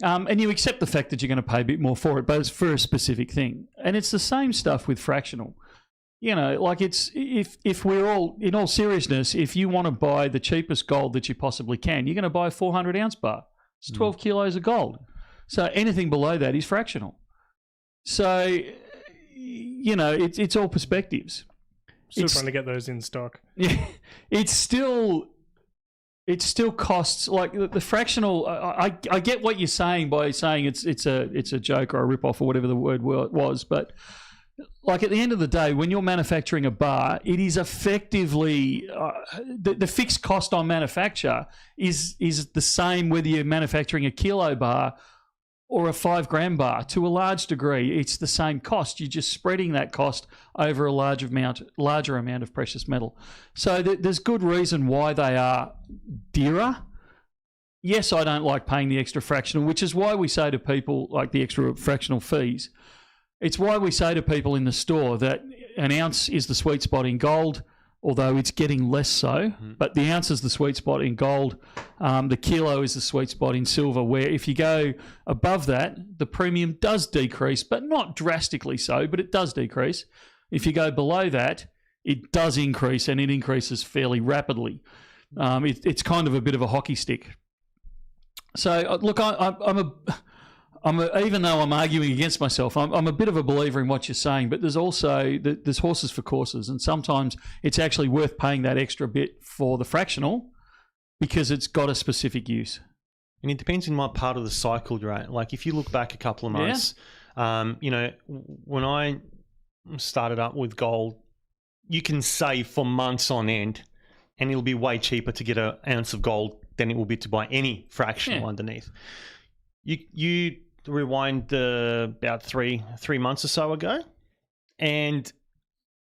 And you accept the fact that you're going to pay a bit more for it, but it's for a specific thing. And it's the same stuff with fractional. You know, like, it's if we're all, in all seriousness, if you want to buy the cheapest gold that you possibly can, you're going to buy a 400-ounce bar. It's 12 kilos of gold. So anything below that is fractional. So, you know, it's all perspectives. Still trying to get those in stock. Yeah, it still costs, like the fractional. I get what you're saying by saying it's a joke or a rip-off or whatever the word was, but like, at the end of the day, when you're manufacturing a bar, it is effectively the fixed cost on manufacture is the same whether you're manufacturing a kilo bar or a 5 gram bar. To a large degree, it's the same cost. You're just spreading that cost over a larger amount of precious metal. So there's good reason why they are dearer. Yes, I don't like paying the extra fractional, which is why we say to people, like, the extra fractional fees. It's why we say to people in the store that an ounce is the sweet spot in gold, although it's getting less so. But the ounce is the sweet spot in gold. The kilo is the sweet spot in silver, where if you go above that, the premium does decrease, but not drastically so, but it does decrease. If you go below that, it does increase, and it increases fairly rapidly. It's kind of a bit of a hockey stick. So, look, even though I'm arguing against myself, I'm a bit of a believer in what you're saying, but there's also there's horses for courses, and sometimes it's actually worth paying that extra bit for the fractional because it's got a specific use. And it depends on what part of the cycle you're at. Like, if you look back a couple of months, you know, when I started up with gold, you can save for months on end, and it'll be way cheaper to get an ounce of gold than it will be to buy any fractional underneath. You rewind about three months or so ago, and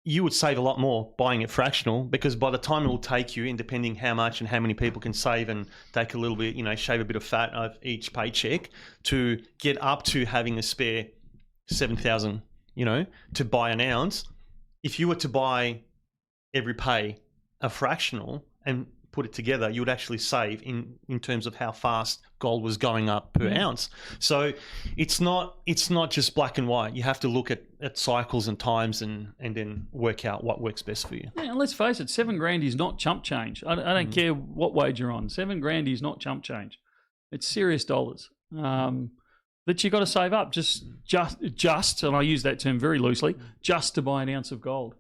you would save a lot more buying it fractional, because by the time it will take you, and depending how much and how many people can save and take a little bit, you know, shave a bit of fat of each paycheck to get up to having a spare 7,000, you know, to buy an ounce. If you were to buy every pay a fractional and put it together, you would actually save in terms of how fast gold was going up per ounce. So it's not just black and white. You have to look at cycles and times and then work out what works best for you. Yeah, and let's face it, $7,000 is not chump change. I don't care what wage you're on. $7,000 is not chump change. It's serious dollars that you got to save up just, and I use that term very loosely, just to buy an ounce of gold.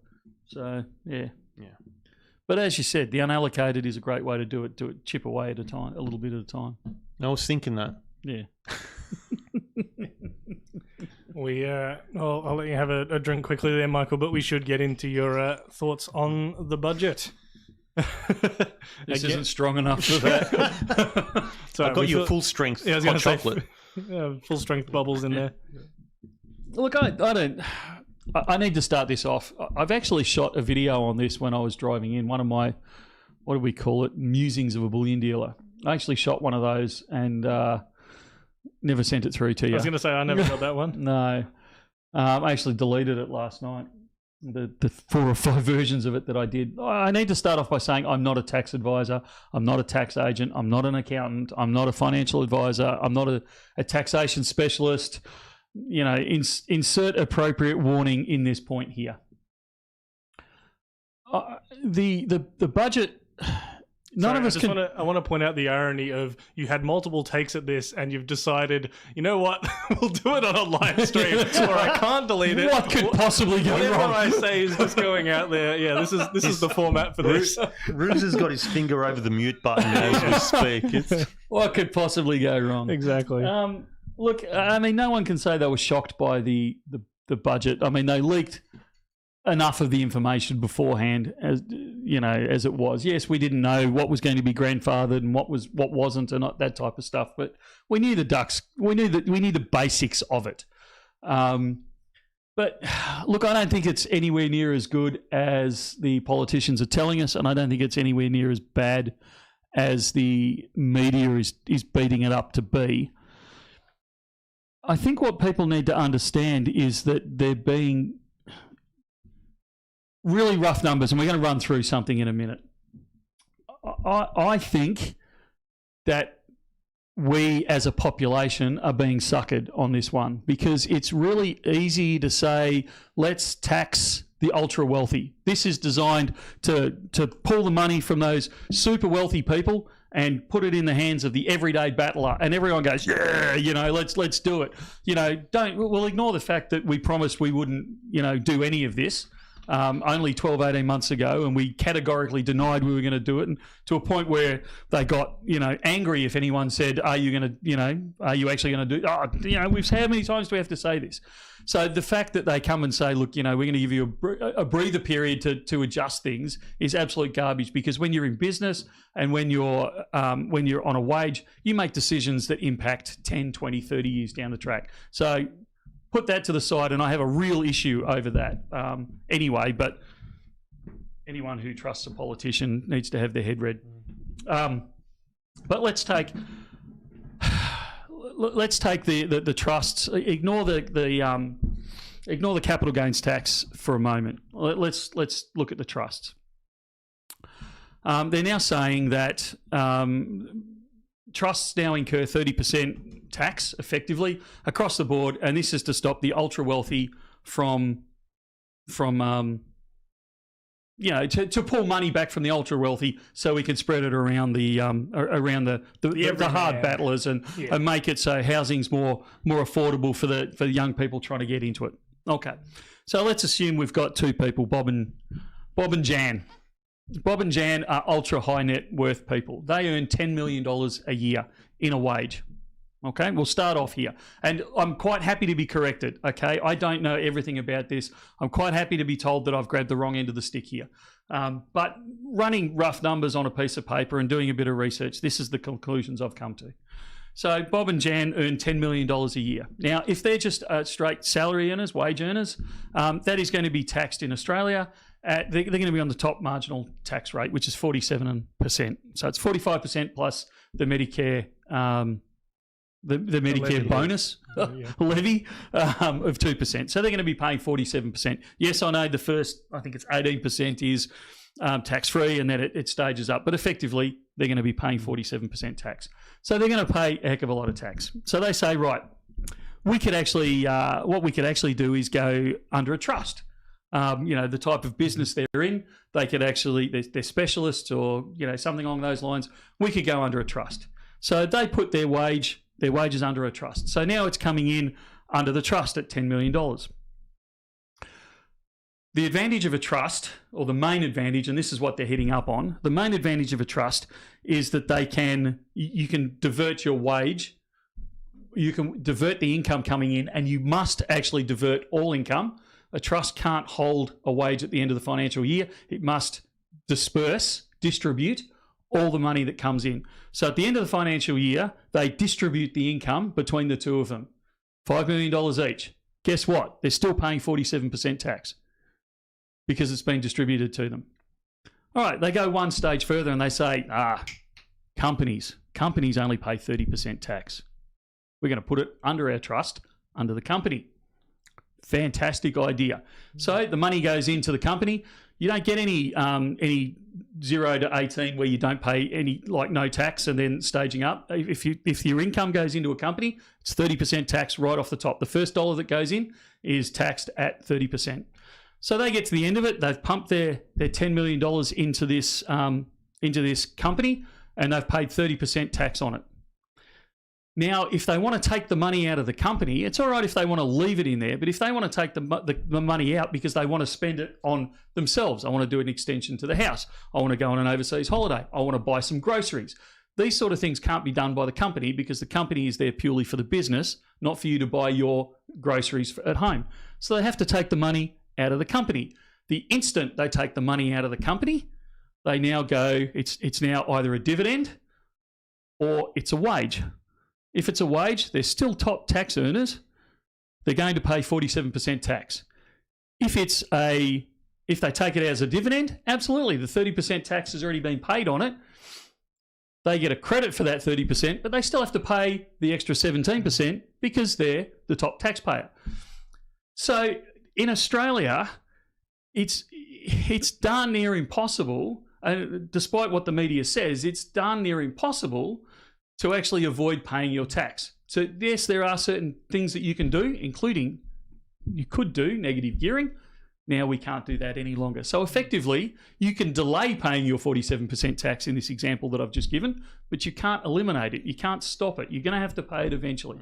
So yeah. But as you said, the unallocated is a great way to do it. Do it, chip away at a time, a little bit at a time. I was thinking that. Yeah. I'll let you have a drink quickly there, Michael, but we should get into your thoughts on the budget. This isn't strong enough for that. So I've got you full strength hot chocolate. Full strength bubbles in there. Look, I need to start this off. I've actually shot a video on this when I was driving in. One of my, what do we call it, musings of a bullion dealer. I actually shot one of those and never sent it through to you. I was going to say, I never got that one. No. I actually deleted it last night. The 4 or 5 versions of it that I did. I need to start off by saying I'm not a tax advisor. I'm not a tax agent. I'm not an accountant. I'm not a financial advisor. I'm not a taxation specialist. You know, insert appropriate warning in this point here. The budget. None of us can. I want to point out the irony of you had multiple takes at this, and you've decided, you know what, we'll do it on a live stream, or I can't delete it. What could possibly go Whatever wrong? I say is just going out there. Yeah, this is the format for this. Ruse has got his finger over the mute button as we speak. What could possibly go wrong? Exactly. Look, I mean, no one can say they were shocked by the budget. I mean, they leaked enough of the information beforehand, as you know, as it was. Yes, we didn't know what was going to be grandfathered and what wasn't, and that type of stuff. But we knew the ducks. We knew the basics of it. But look, I don't think it's anywhere near as good as the politicians are telling us, and I don't think it's anywhere near as bad as the media is beating it up to be. I think what people need to understand is that they're being really rough numbers, and we're going to run through something in a minute. I think that we as a population are being suckered on this one, because it's really easy to say, let's tax the ultra wealthy. This is designed to pull the money from those super wealthy people and put it in the hands of the everyday battler, and everyone goes, yeah, you know, let's do it. You know, we'll ignore the fact that we promised we wouldn't, you know, do any of this. Only 12, 18 months ago, and we categorically denied we were going to do it, and to a point where they got, you know, angry if anyone said, are you actually going to do, how many times do we have to say this? So the fact that they come and say, look, you know, we're going to give you a breather period to adjust things is absolute garbage, because when you're in business and when you're on a wage, you make decisions that impact 10, 20, 30 years down the track. So put that to the side, and I have a real issue over that anyway, but anyone who trusts a politician needs to have their head read. But let's take the trusts. Ignore the capital gains tax for a moment. Let's look at the trusts. They're now saying that trusts now incur 30% tax effectively across the board, and this is to stop the ultra wealthy from to pull money back from the ultra wealthy, so we can spread it around the hard battlers and make it so housing's more affordable for the young people trying to get into it. Okay, so let's assume we've got two people, Bob and Jan. Bob and Jan are ultra high net worth people. They earn $10 million a year in a wage. Okay, we'll start off here. And I'm quite happy to be corrected, okay? I don't know everything about this. I'm quite happy to be told that I've grabbed the wrong end of the stick here. But running rough numbers on a piece of paper and doing a bit of research, this is the conclusions I've come to. So Bob and Jan earn $10 million a year. Now, if they're just straight salary earners, wage earners, that is going to be taxed in Australia. They're going to be on the top marginal tax rate, which is 47%. So it's 45% plus the Medicare the Medicare levy, bonus levy of 2%. So they're going to be paying 47%. Yes, I know the first, I think it's 18% is tax-free, and then it stages up. But effectively, they're going to be paying 47% tax. So they're going to pay a heck of a lot of tax. So they say, right, we could actually, what we could actually do is go under a trust. The type of business they're in, they could actually, they're specialists or, something along those lines. We could go under a trust. So they put their wages under a trust. So now it's coming in under the trust at $10 million. The advantage of a trust, or the main advantage, and this is what they're hitting up on, the main advantage of a trust is that you can divert your wage divert the income coming in, and you must actually divert all income. A trust can't hold a wage at the end of the financial year. It must distribute all the money that comes in. So at the end of the financial year, they distribute the income between the two of them, $5 million each. Guess what? They're still paying 47% tax because it's been distributed to them. All right, they go one stage further and they say, companies only pay 30% tax. We're going to put it under our trust, under the company. Fantastic idea. So the money goes into the company. You don't get any 0 to 18 where you don't pay any, like no tax and then staging up. If your income goes into a company, it's 30% tax right off the top. The first dollar that goes in is taxed at 30%. So they get to the end of it. They've pumped their $10 million into this company, and they've paid 30% tax on it. Now, if they want to take the money out of the company, it's all right if they want to leave it in there, but if they want to take the money out because they want to spend it on themselves, I want to do an extension to the house, I want to go on an overseas holiday, I want to buy some groceries. These sort of things can't be done by the company because the company is there purely for the business, not for you to buy your groceries at home. So they have to take the money out of the company. The instant they take the money out of the company, they now go, it's now either a dividend or it's a wage. If it's a wage, they're still top tax earners. They're going to pay 47% tax. If they take it as a dividend, absolutely, the 30% tax has already been paid on it. They get a credit for that 30%, but they still have to pay the extra 17% because they're the top taxpayer. So in Australia, it's darn near impossible, despite what the media says, it's darn near impossible to actually avoid paying your tax. So yes, there are certain things that you can do, including you could do negative gearing. Now we can't do that any longer. So effectively, you can delay paying your 47% tax in this example that I've just given, but you can't eliminate it. You can't stop it. You're going to have to pay it eventually.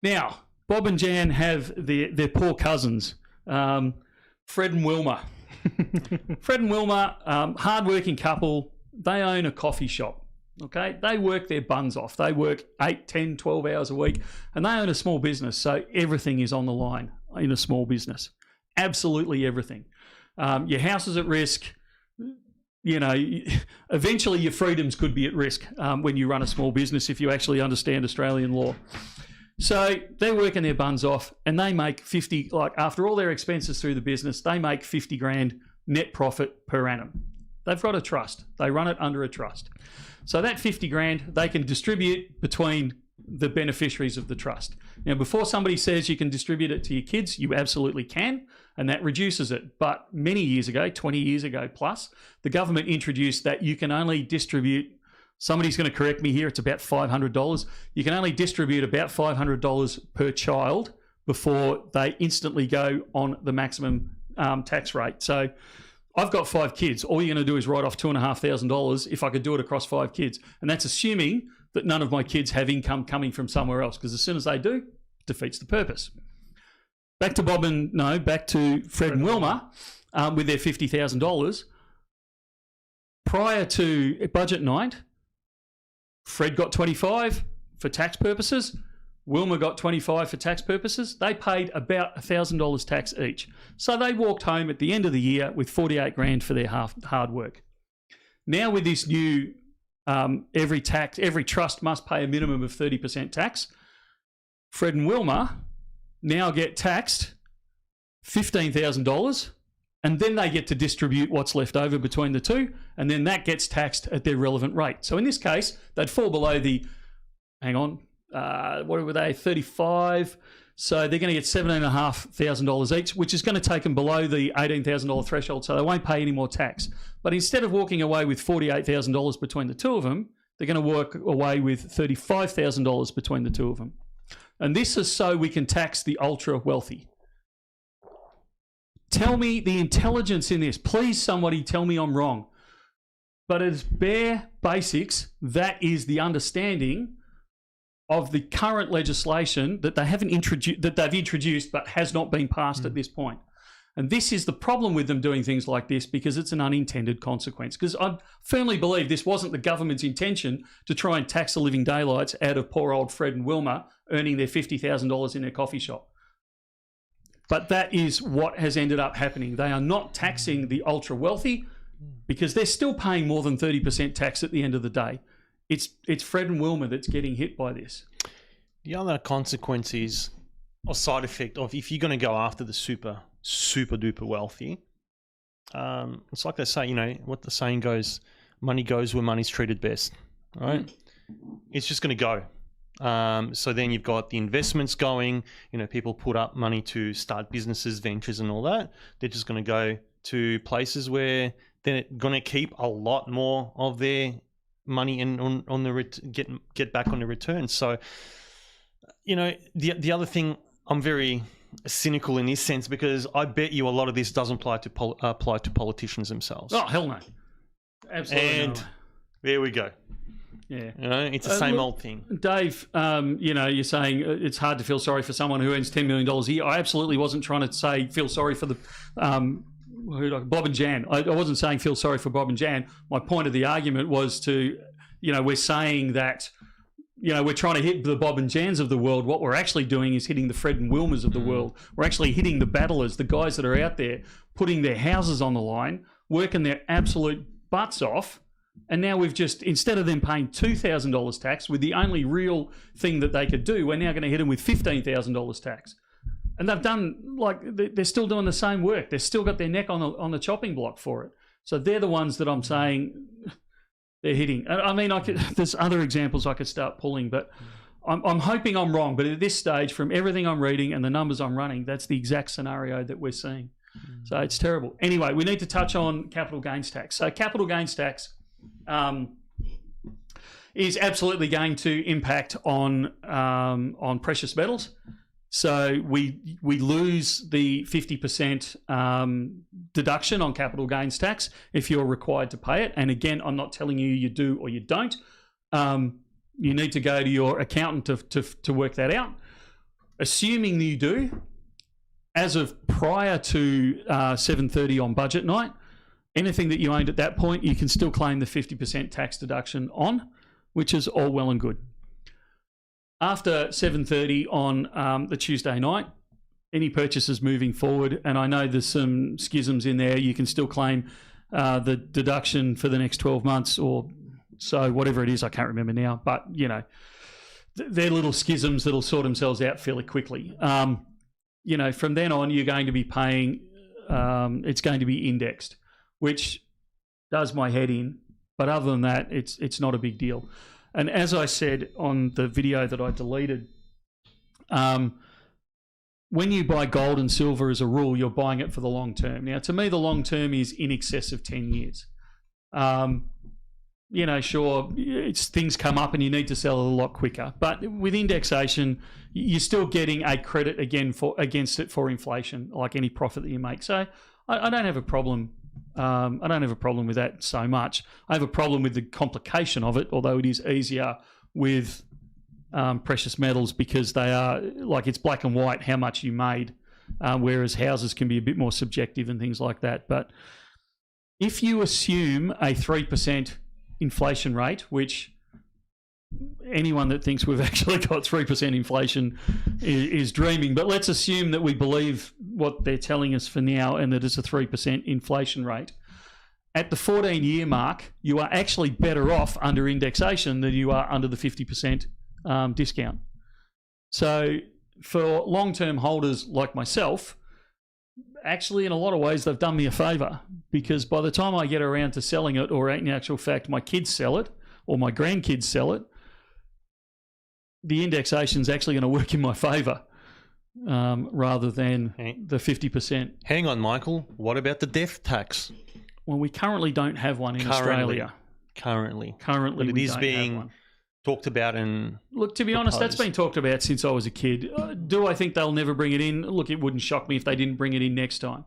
Now, Bob and Jan have their poor cousins, Fred and Wilma. Fred and Wilma, hardworking couple, they own a coffee shop. Okay, they work their buns off. They work 8, 10, 12 hours a week, and they own a small business, so everything is on the line in a small business. Absolutely everything. Your house is at risk. You know, eventually your freedoms could be at risk when you run a small business if you actually understand Australian law. So they're working their buns off, and they make 50, like after all their expenses through the business, they make 50 grand net profit per annum. They've got a trust. They run it under a trust. So that 50 grand, they can distribute between the beneficiaries of the trust. Now, before somebody says you can distribute it to your kids, you absolutely can, and that reduces it. But many years ago, 20 years ago plus, the government introduced that you can only distribute, somebody's going to correct me here, it's about $500. You can only distribute about $500 per child before they instantly go on the maximum tax rate. So I've got 5 kids. All you're going to do is write off $2,500 if I could do it across 5 kids. And that's assuming that none of my kids have income coming from somewhere else, because as soon as they do, it defeats the purpose. Back to Fred and Wilma with their $50,000. Prior to budget night, Fred got 25 for tax purposes. Wilma got 25 for tax purposes. They paid about $1,000 tax each. So they walked home at the end of the year with 48 grand for their hard work. Now with this new, every trust must pay a minimum of 30% tax. Fred and Wilma now get taxed $15,000, and then they get to distribute what's left over between the two, and then that gets taxed at their relevant rate. So in this case, they'd fall below the, what were they, 35? So they're going to get $17,500 each, which is going to take them below the $18,000 threshold, so they won't pay any more tax. But instead of walking away with $48,000 between the two of them, they're going to walk away with $35,000 between the two of them. And this is so we can tax the ultra wealthy. Tell me the intelligence in this. Please, somebody tell me I'm wrong. But as bare basics, that is the understanding of the current legislation that they haven't introduced, that they've introduced but has not been passed at this point. And this is the problem with them doing things like this, because it's an unintended consequence. Because I firmly believe this wasn't the government's intention to try and tax the living daylights out of poor old Fred and Wilma earning their $50,000 in their coffee shop. But that is what has ended up happening. They are not taxing the ultra wealthy because they're still paying more than 30% tax at the end of the day. It's Fred and Wilma that's getting hit by this. The other consequence is a side effect of if you're going to go after the super duper wealthy, it's like they say, what the saying goes, money goes where money's treated best, right? It's just going to go. So then you've got the investments going, people put up money to start businesses, ventures and all that. They're just going to go to places where they're going to keep a lot more of their money and on the get back on the return. So, the other thing, I'm very cynical in this sense, because I bet you a lot of this doesn't apply to politicians themselves. Oh, hell no. Absolutely. And there we go. Yeah. It's the same old thing. Dave, you're saying it's hard to feel sorry for someone who earns $10 million a year. I absolutely wasn't trying to say feel sorry for the Bob and Jan. I wasn't saying feel sorry for Bob and Jan. My point of the argument was to, we're saying that, we're trying to hit the Bob and Jans of the world. What we're actually doing is hitting the Fred and Wilmas of the world. We're actually hitting the battlers, the guys that are out there putting their houses on the line, working their absolute butts off. And now we've just, instead of them paying $2,000 tax with the only real thing that they could do, we're now going to hit them with $15,000 tax. And they've done, they're still doing the same work. They've still got their neck on the chopping block for it. So they're the ones that I'm saying they're hitting. I mean, there's other examples I could start pulling, but I'm hoping I'm wrong. But at this stage, from everything I'm reading and the numbers I'm running, that's the exact scenario that we're seeing. So it's terrible. Anyway, we need to touch on capital gains tax. So capital gains tax is absolutely going to impact on precious metals. So we lose the 50% deduction on capital gains tax if you're required to pay it. And again, I'm not telling you do or you don't. You need to go to your accountant to work that out. Assuming that you do, as of prior to 7:30 on budget night, anything that you owned at that point, you can still claim the 50% tax deduction on, which is all well and good. After 7:30 on the Tuesday night, any purchases moving forward, and I know there's some schisms in there, you can still claim the deduction for the next 12 months or so, whatever it is, I can't remember now, but, they're little schisms that'll sort themselves out fairly quickly. From then on, you're going to be paying, it's going to be indexed, which does my head in, but other than that, it's not a big deal. And as I said on the video that I deleted, when you buy gold and silver as a rule, you're buying it for the long term. Now, to me, the long term is in excess of 10 years. Sure, things come up and you need to sell it a lot quicker. But with indexation, you're still getting a credit against it for inflation, like any profit that you make. So I don't have a problem. I don't have a problem with that so much. I have a problem with the complication of it, although it is easier with precious metals because they are, it's black and white how much you made, whereas houses can be a bit more subjective and things like that. But if you assume a 3% inflation rate, which anyone that thinks we've actually got 3% inflation is dreaming. But let's assume that we believe what they're telling us for now and that it's a 3% inflation rate. At the 14-year mark, you are actually better off under indexation than you are under the 50% discount. So for long-term holders like myself, actually in a lot of ways they've done me a favour, because by the time I get around to selling it, or in actual fact my kids sell it or my grandkids sell it, the indexation is actually going to work in my favour rather than the 50%. Hang on, Michael. What about the death tax? Well, we currently don't have one in Australia. Currently, but it is being talked about and look. To be honest, that's been talked about since I was a kid. Do I think they'll never bring it in? Look, it wouldn't shock me if they didn't bring it in next time.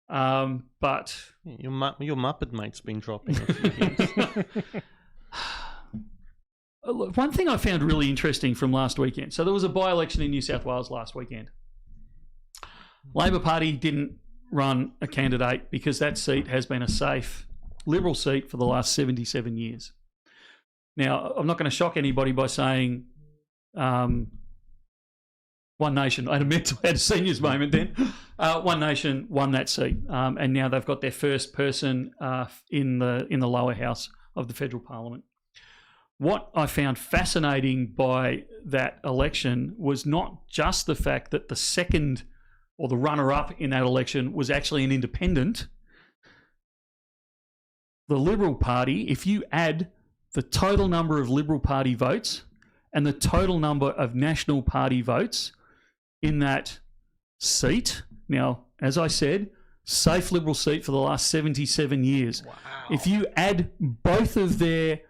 But your Muppet mate's been dropping a few hints. Look, one thing I found really interesting from last weekend. So there was a by-election in New South Wales last weekend. Labor Party didn't run a candidate because that seat has been a safe Liberal seat for the last 77 years. Now, I'm not going to shock anybody by saying One Nation. I had a seniors moment then. One Nation won that seat, and now they've got their first person in the lower house of the federal parliament. What I found fascinating by that election was not just the fact that the second or the runner-up in that election was actually an independent. The Liberal Party, if you add the total number of Liberal Party votes and the total number of National Party votes in that seat, now, as I said, safe Liberal seat for the last 77 years. Wow. If you add both of their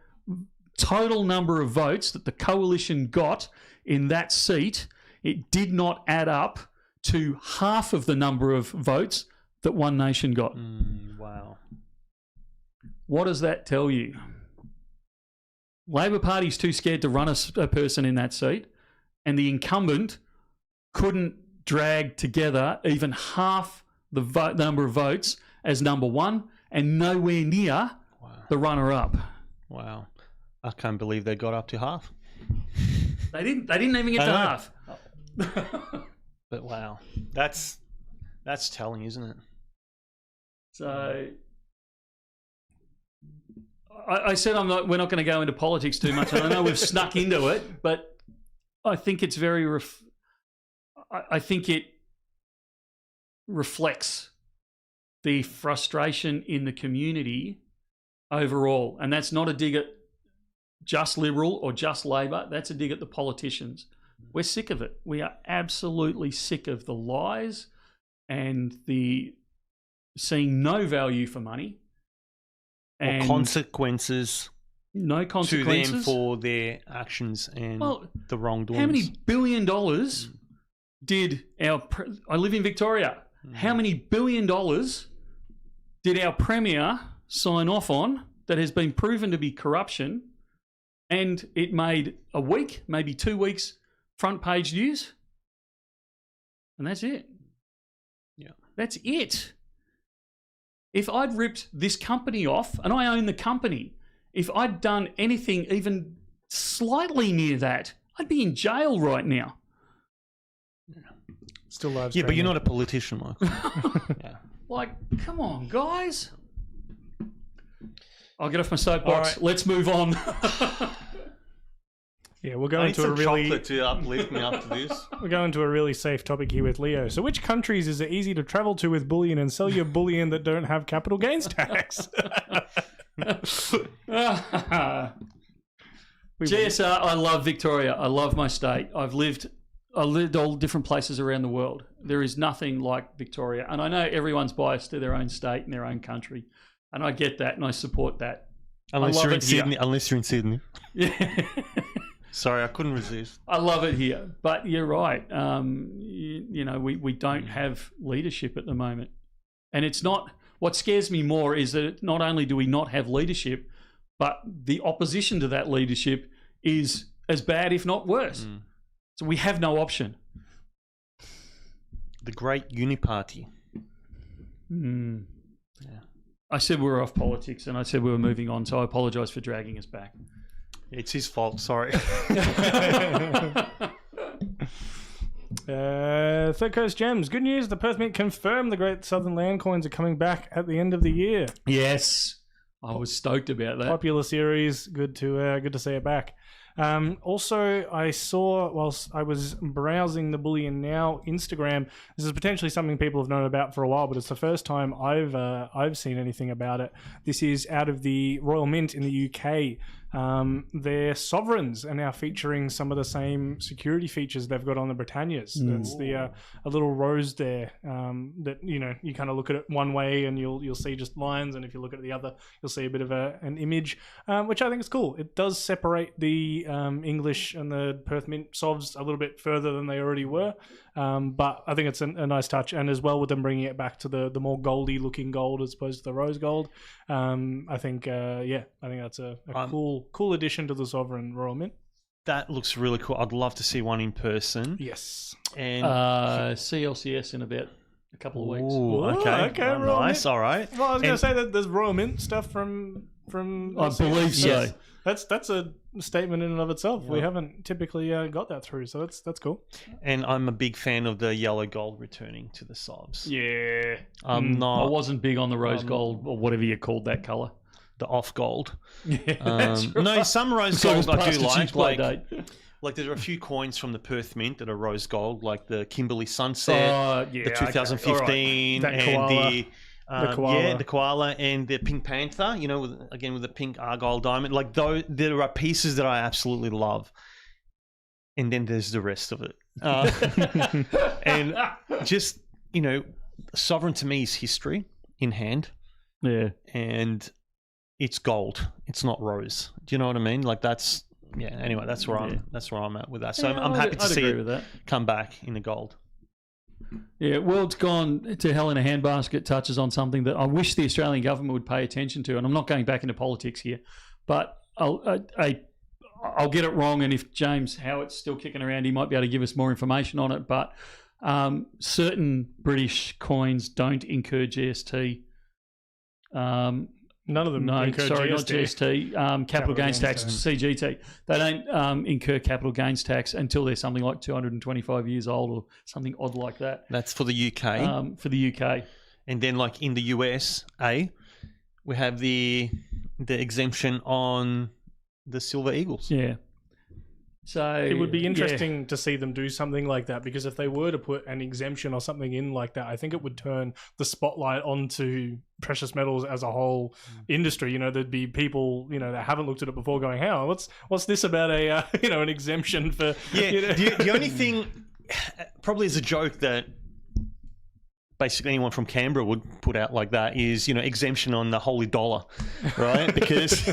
total number of votes that the coalition got in that seat, it did not add up to half of the number of votes that One Nation got. Wow. What does that tell you? Labor Party's too scared to run a person in that seat, and the incumbent couldn't drag together even half the number of votes as number one, and nowhere near the runner-up. Wow. I can't believe they got up to half. They didn't even get to half. But wow, that's telling, isn't it? So I said we're not going to go into politics too much, and I know we've snuck into it, but I think it's very I think it reflects the frustration in the community overall, and that's not a dig at just Liberal or just Labor. That's a dig at the politicians. We're sick of it. We are absolutely sick of the lies and the seeing no value for money and or consequences. No consequences to them for their actions and the wrongdoings. How many $1 billion did I live in Victoria. How many $1 billion did our Premier sign off on that has been proven to be corruption, and it made a week, maybe 2 weeks, front page news? And that's it. Yeah. That's it. If I'd ripped this company off, and I own the company, if I'd done anything even slightly near that, I'd be in jail right now. Still live. Yeah, but you're not a politician, Michael. Yeah. Like, come on, guys. I'll get off my soapbox. Right. Let's move on. Yeah, we'll go into a really chocolate to uplift me up to this. We'll go into a really safe topic here with Leo. So, which countries is it easy to travel to with bullion and sell your bullion that don't have capital gains tax? GSR, I love Victoria. I love my state. I lived all different places around the world. There is nothing like Victoria. And I know everyone's biased to their own state and their own country. And I get that and I support that. Unless you're in Sydney. Unless you're in Sydney. Yeah. Sorry, I couldn't resist. I love it here. But you're right. We don't have leadership at the moment. And it's not... What scares me more is that not only do we not have leadership, but the opposition to that leadership is as bad, if not worse. So we have no option. The great uniparty. Yeah. I said we were off politics and I said we were moving on, so I apologise for dragging us back. It's his fault, sorry. Third Coast Gems. Good news, the Perth Mint confirmed the Great Southern Land coins are coming back at the end of the year. Yes. I was stoked about that. Popular series. Good to see it back. Also, I saw whilst I was browsing the Bullion Now Instagram, this is potentially something people have known about for a while, but it's the first time I've seen anything about it. This is out of the Royal Mint in the UK. Their sovereigns are now featuring some of the same security features they've got on the Britannias. That's a little rose there that you kind of look at it one way and you'll see just lines, and if you look at the other, you'll see a bit of an image, which I think is cool. It does separate the English and the Perth Mint sovs a little bit further than they already were, but I think it's a nice touch, and as well with them bringing it back to the more goldy looking gold as opposed to the rose gold. I think that's a cool addition to the Sovereign Royal Mint. That looks really cool. I'd love to see one in person. Yes. And CLCS in about a couple of weeks. Ooh, Ooh, okay. okay, Oh, Royal nice. Mint. All right. Well, I was going to And- say that there's Royal Mint stuff from. I believe so. Yes. That's a statement in and of itself. We haven't typically got that through, so that's cool. And I'm a big fan of the yellow gold returning to the Sobs. Yeah. I'm I not wasn't big on the rose gold or whatever you called that color. the off gold. Yeah, that's right. No, some rose So it's gold I past do its like. use-by date. Like there are a few coins from the Perth Mint that are rose gold, like the Kimberley Sunset, Yeah, the 2015, That and koala. the koala. yeah, the koala and the Pink Panther. You know, with the pink argyle diamond. Like those, there are pieces that I absolutely love, and then there's the rest of it. And just sovereign to me is history in hand, Yeah. and it's gold. It's not rose. Do you know what I mean? Like that's. Yeah. Anyway, that's where I'm at with that. So Yeah, I'm happy to I'd see agree it with that. come back in the gold. Yeah, world's gone to hell in a handbasket touches on something that I wish the Australian government would pay attention to. And I'm not going back into politics here, but I'll get it wrong. And if James Howitt's still kicking around, he might be able to give us more information on it. But certain British coins don't incur GST. None of them. No, incur sorry, GST. not GST. Capital gains tax, CGT. They don't incur capital gains tax until they're something like 225 years old or something odd like that. That's for the UK. For the UK. And then, like in the USA, we have the exemption on the Silver Eagles. Yeah. So It would be interesting to see them do something like that, because if they were to put an exemption or something in like that, I think it would turn the spotlight onto precious metals as a whole industry. There'd be people, that haven't looked at it before going, "How? What's this about a an exemption for?" Yeah. The only thing, probably as a joke that basically anyone from Canberra would put out like that is, exemption on the holy dollar, right? Because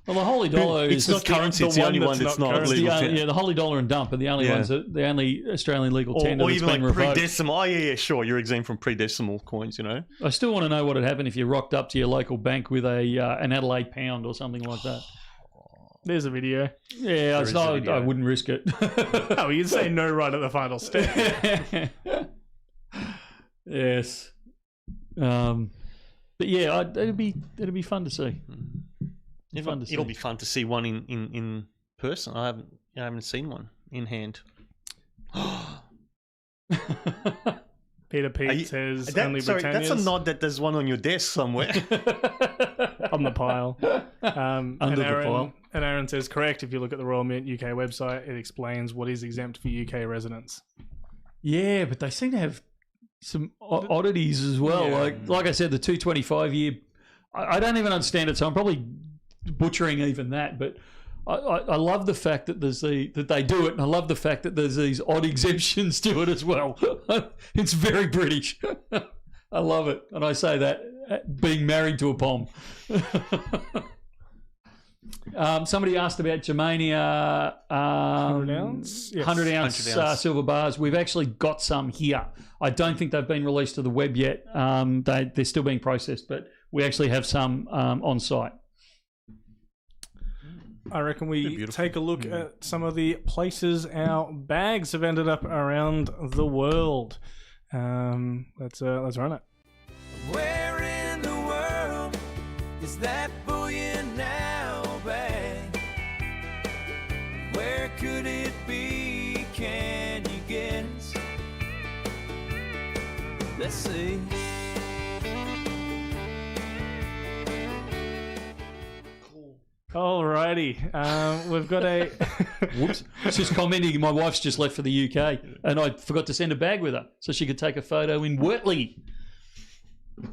Well, the holy dollar it's is not currency. It's the only one that's not currency. legal. the holy dollar and dump are the only ones the only Australian legal tender Or that's even been like revoked. pre-decimal. Oh, yeah, sure. You're exempt from pre-decimal coins, I still want to know what would happen if you rocked up to your local bank with an Adelaide pound or something like that. There's a video. Yeah, is a video. I wouldn't risk it. Oh, you'd say no right at the final step. Yes. But yeah, it'd be fun to see. It'll be fun to see one in person. I haven't seen one in hand. Peter Pete says only Sorry, Britannia's that's a nod that there's one on your desk somewhere. on the pile. Under the pile. And Aaron says, correct, if you look at the Royal Mint UK website, it explains what is exempt for UK residents. Yeah, but they seem to have some oddities as well. Yeah. Like I said, the 225 year. I don't even understand it, so I'm probably butchering even that. But I love the fact that that they do it, and I love the fact that there's these odd exemptions to it as well. It's very British. I love it, and I say that being married to a POM. Somebody asked about Germania 100 ounce? Yes. 100 ounce silver bars. We've actually got some here. I don't think they've been released to the web yet. They're still being processed, but we actually have some on site. I reckon we take a look at some of the places our bags have ended up around the world. Let's run it. Where in the world is that Bullion Now bag? Where could it be? Can you guess? Let's see. Alrighty, we've got a. Whoops. Just commenting, my wife's just left for the UK, and I forgot to send a bag with her so she could take a photo in Wortley.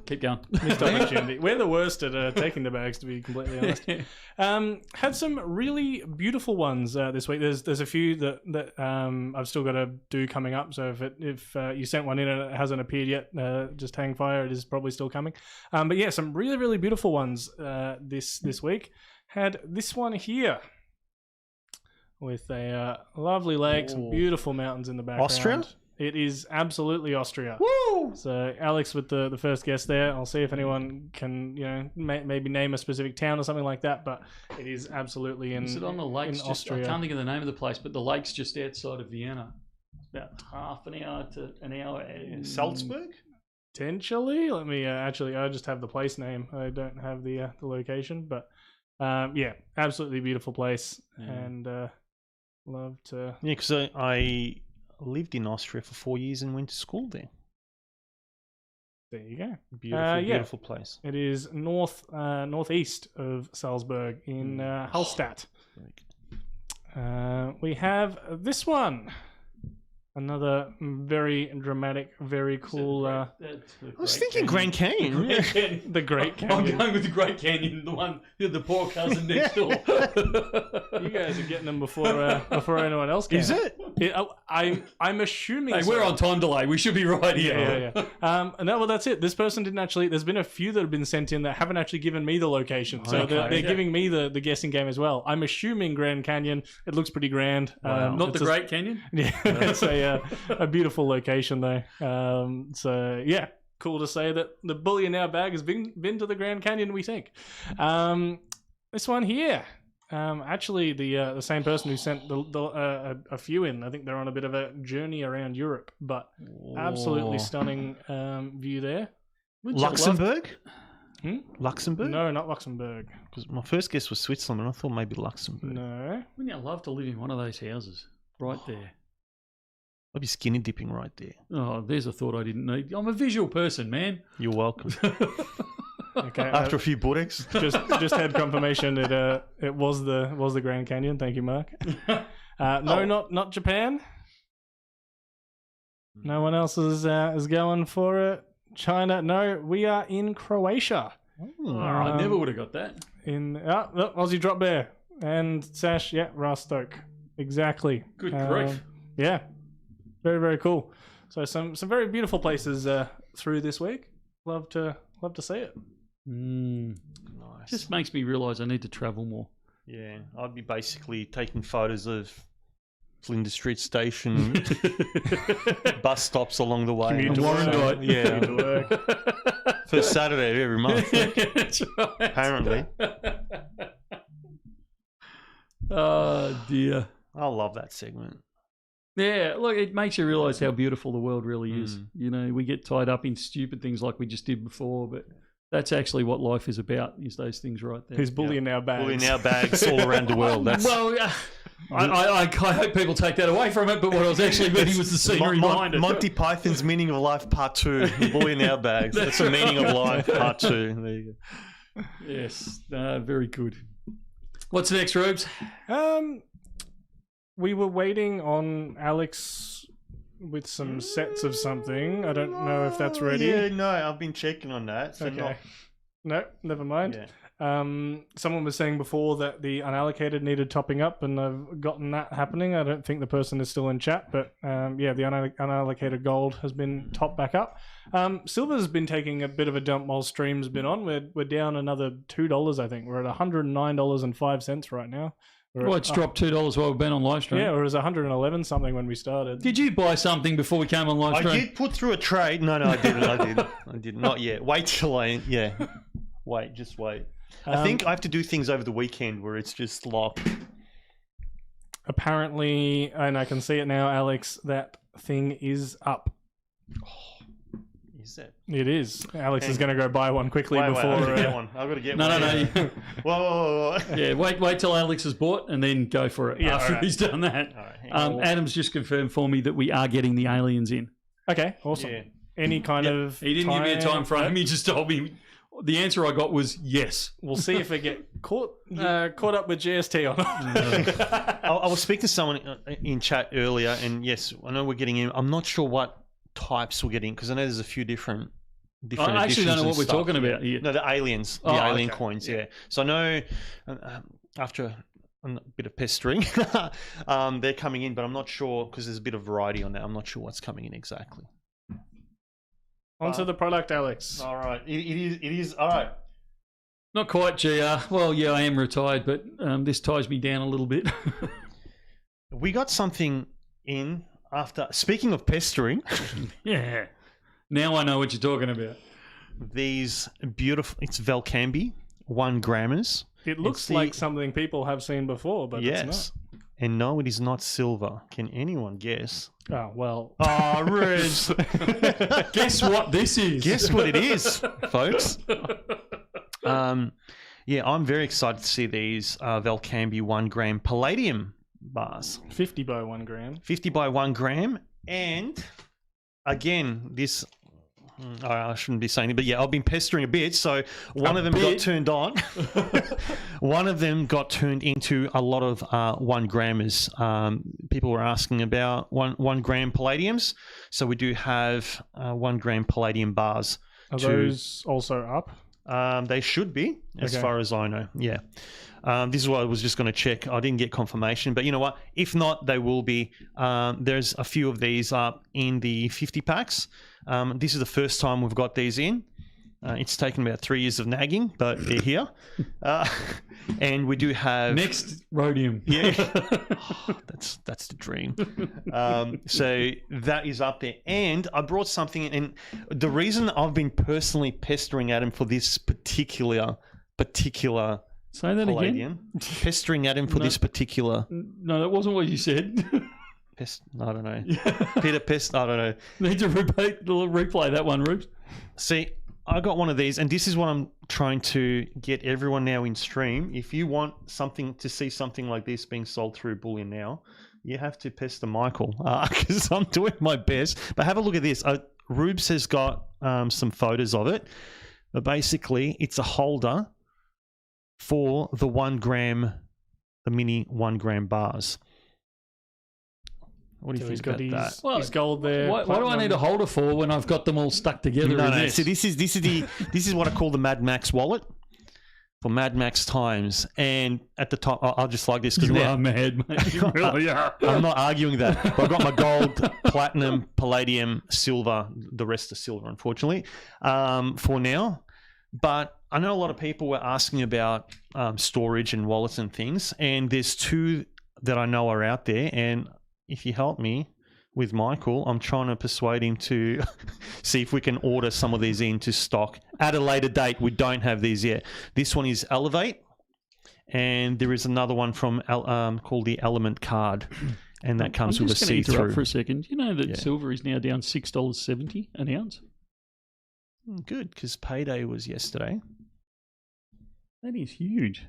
Keep going. Missed opportunity. We're the worst at taking the bags, to be completely honest. Had some really beautiful ones this week. There's a few that I've still got to do coming up. So if you sent one in and it hasn't appeared yet, just hang fire. It is probably still coming. But yeah, some really, really beautiful ones this week. Had this one here with a lovely lake, some beautiful mountains in the background. Austria? It is absolutely Austria. Woo! So Alex with the first guess there. I'll see if anyone can maybe name a specific town or something like that. But it is absolutely in. Is it on the lakes? in Austria. I can't think of the name of the place, but the lake's just outside of Vienna. about half an hour to an hour. And Salzburg? Potentially. Let me actually. I just have the place name. I don't have the location, but yeah, absolutely beautiful place, and love to. Yeah, because I lived in Austria for 4 years and went to school there. There you go. Beautiful, yeah. beautiful place. It is northeast of Salzburg in Hallstatt. We have this one. Another very dramatic, very cool. I was thinking Grand Canyon. The Great I'm Canyon. going with the Great Canyon, the one, the poor cousin next door. You guys are getting them before anyone else can. Is it? I'm assuming. Hey, so. we're on time delay. We should be right here. Yeah. No, well, that's it. This person didn't actually. There's been a few that have been sent in that haven't actually given me the location, so they're giving me the guessing game as well. I'm assuming Grand Canyon. It looks pretty grand. Wow. Not it's the Great Canyon? Yeah, it's a beautiful location though. So yeah, cool to say that the Bullion Now bag has been to the Grand Canyon. We think. This one here. Actually, the same person who sent a few in. I think they're on a bit of a journey around Europe, but absolutely stunning view there. Luxembourg? Luxembourg? No, not Luxembourg. Because my first guess was Switzerland, and I thought maybe Luxembourg. No. Wouldn't you love to live in one of those houses right there? I'd be skinny dipping right there. Oh, there's a thought I didn't need. I'm a visual person, man. You're welcome. Okay. After a few bullocks. just had confirmation that it was the Grand Canyon. Thank you, Mark. No, not Japan. No one else is going for it. China. No, we are in Croatia. I never would have got that. Look, Aussie drop bear and Sash. Yeah, Rostock. Exactly. Good grief. Yeah, very very cool. So some very beautiful places through this week. Love to see it. Nice. Just makes me realise I need to travel more. Yeah, I'd be basically taking photos of Flinders Street Station, bus stops along the way. Commute to Warrandyte. Yeah. Commute to work. First Saturday of every month, That's right. apparently. Oh dear. I love that segment. Yeah, look, it makes you realise how beautiful the world really is. You know, we get tied up in stupid things like we just did before, but that's actually what life is about, is those things right there. Who's Bullion Now bags? Bullion Now bags all around the world. That's Well, I hope people take that away from it, but what I was actually meaning was the scenery behind it. Monty Python's Meaning of Life Part 2. Bullion Now bags. That's the Meaning of Life Part 2. There you go. Yes, very good. What's next, Rubes? We were waiting on Alex with some sets of something. I don't know if that's ready. Yeah, no, I've been checking on that. So Okay. No, never mind. Yeah. Someone was saying before that the unallocated needed topping up, and I've gotten that happening. I don't think the person is still in chat, but yeah, the unallocated gold has been topped back up. Silver's been taking a bit of a dump while stream's been on. We're down another $2, I think. We're at $109.05 right now. Well, it's dropped $2 while we've been on live stream. Yeah, it was 111 something when we started. Did you buy something before we came on live stream? I did put through a trade. No, I didn't. I did not yet. Wait till wait, just wait. I think I have to do things over the weekend where it's just locked. Apparently, and I can see it now, Alex, that thing is up. Is it? It is. Alex is going to go buy one quickly Wait, before. I've got to get one. I've got to get one. No. Whoa. Yeah, wait till Alex has bought and then go for it after alright. he's done that. All right, Adam's just confirmed for me that we are getting the aliens in. Okay, awesome. Yeah. Any kind of. He didn't give me a time frame. He just told me. The answer I got was yes. We'll see if I get caught up with GST or not. I was speaking to someone in chat earlier, and yes, I know we're getting in. I'm not sure what types we're getting because I know there's a few different. I actually don't know what we're stuff. talking about here. No, the aliens, alien coins. Yeah. So I know after a bit of pestering, they're coming in, but I'm not sure because there's a bit of variety on that. I'm not sure what's coming in exactly. Onto the product, Alex. All right, it is all right. Not quite, GR. Well, yeah, I am retired, but this ties me down a little bit. We got something in after. Speaking of pestering, Yeah. Now I know what you're talking about. these beautiful. It's Velcambi, 1 grammers. It looks like something people have seen before, but it's not. And no, it is not silver. Can anyone guess? Oh, well. Oh, Rubes. Guess what this is? Guess what it is, folks. Yeah, I'm very excited to see these Valcambi 1 gram Palladium bars. 50 by 1 gram. 50 by 1 gram. And again, this... I shouldn't be saying it, but yeah, I've been pestering a bit. So one of them got turned on. One of them got turned into a lot of 1 grammers. People were asking about 1 gram Palladiums. So we do have 1 gram Palladium bars. Are those also up? They should be, as far as I know. Yeah. This is what I was just going to check. I didn't get confirmation, but you know what? If not, they will be. There's a few of these up in the 50 packs. This is the first time we've got these in. It's taken about 3 years of nagging, but they're here. And we do have next rhodium. Yeah, that's the dream. So that is up there, and I brought something. And the reason I've been personally pestering Adam for this particular Say that Palladium, pestering Adam for this particular. No, that wasn't what you said. I don't know. Peter Pest. I don't know. Need to replay that one, Rubes. See, I got one of these, and this is what I'm trying to get everyone now in stream. If you want to see something like this being sold through Bullion Now, you have to pester Michael because I'm doing my best. But have a look at this. Rubes has got some photos of it. But basically, it's a holder for the 1 gram, the mini 1 gram bars. What do you think about that? Well, his gold there. What do I need a holder for when I've got them all stuck together? No. So this is what I call the Mad Max wallet for Mad Max times. And at the top, I'll just like this because you are mad, mate. You really are. I'm not arguing that. But I've got my gold, platinum, palladium, silver. The rest are silver, unfortunately, for now. But I know a lot of people were asking about storage and wallets and things. And there's 2 that I know are out there. And if you help me with Michael, I'm trying to persuade him to see if we can order some of these into stock at a later date. We don't have these yet. This one is Elevate, and there is another one from called the Element Card, and that comes with a see-through. I'm just going to interrupt for a second. You know that silver is now down $6.70 an ounce? Good, because payday was yesterday. That is huge.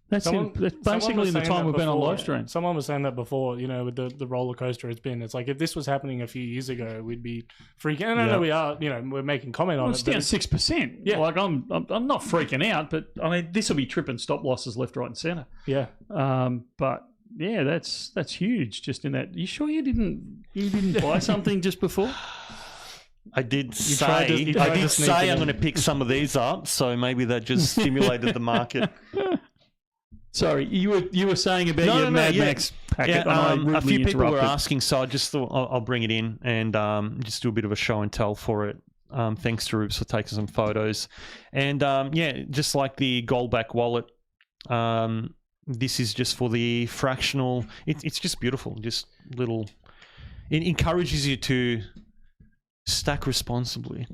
That's basically the time we've been on live stream. Someone was saying that before, with the roller coaster it's been. It's like if this was happening a few years ago, we'd be freaking out. No, we are, we're making comment on it. It's down 6%. Yeah. Like I'm not freaking out, but I mean, this will be tripping stop losses left, right and centre. Yeah. But yeah, that's huge just in that. You sure you didn't buy something just before? I did say I'm going to pick some of these up, so maybe that just stimulated the market. Sorry, you were saying about your Mad Max packet. A few people were asking, so I just thought I'll bring it in and just do a bit of a show and tell for it. Thanks to Rubes for taking some photos. And just like the Goldback wallet, this is just for the fractional. It's just beautiful, just little. It encourages you to stack responsibly.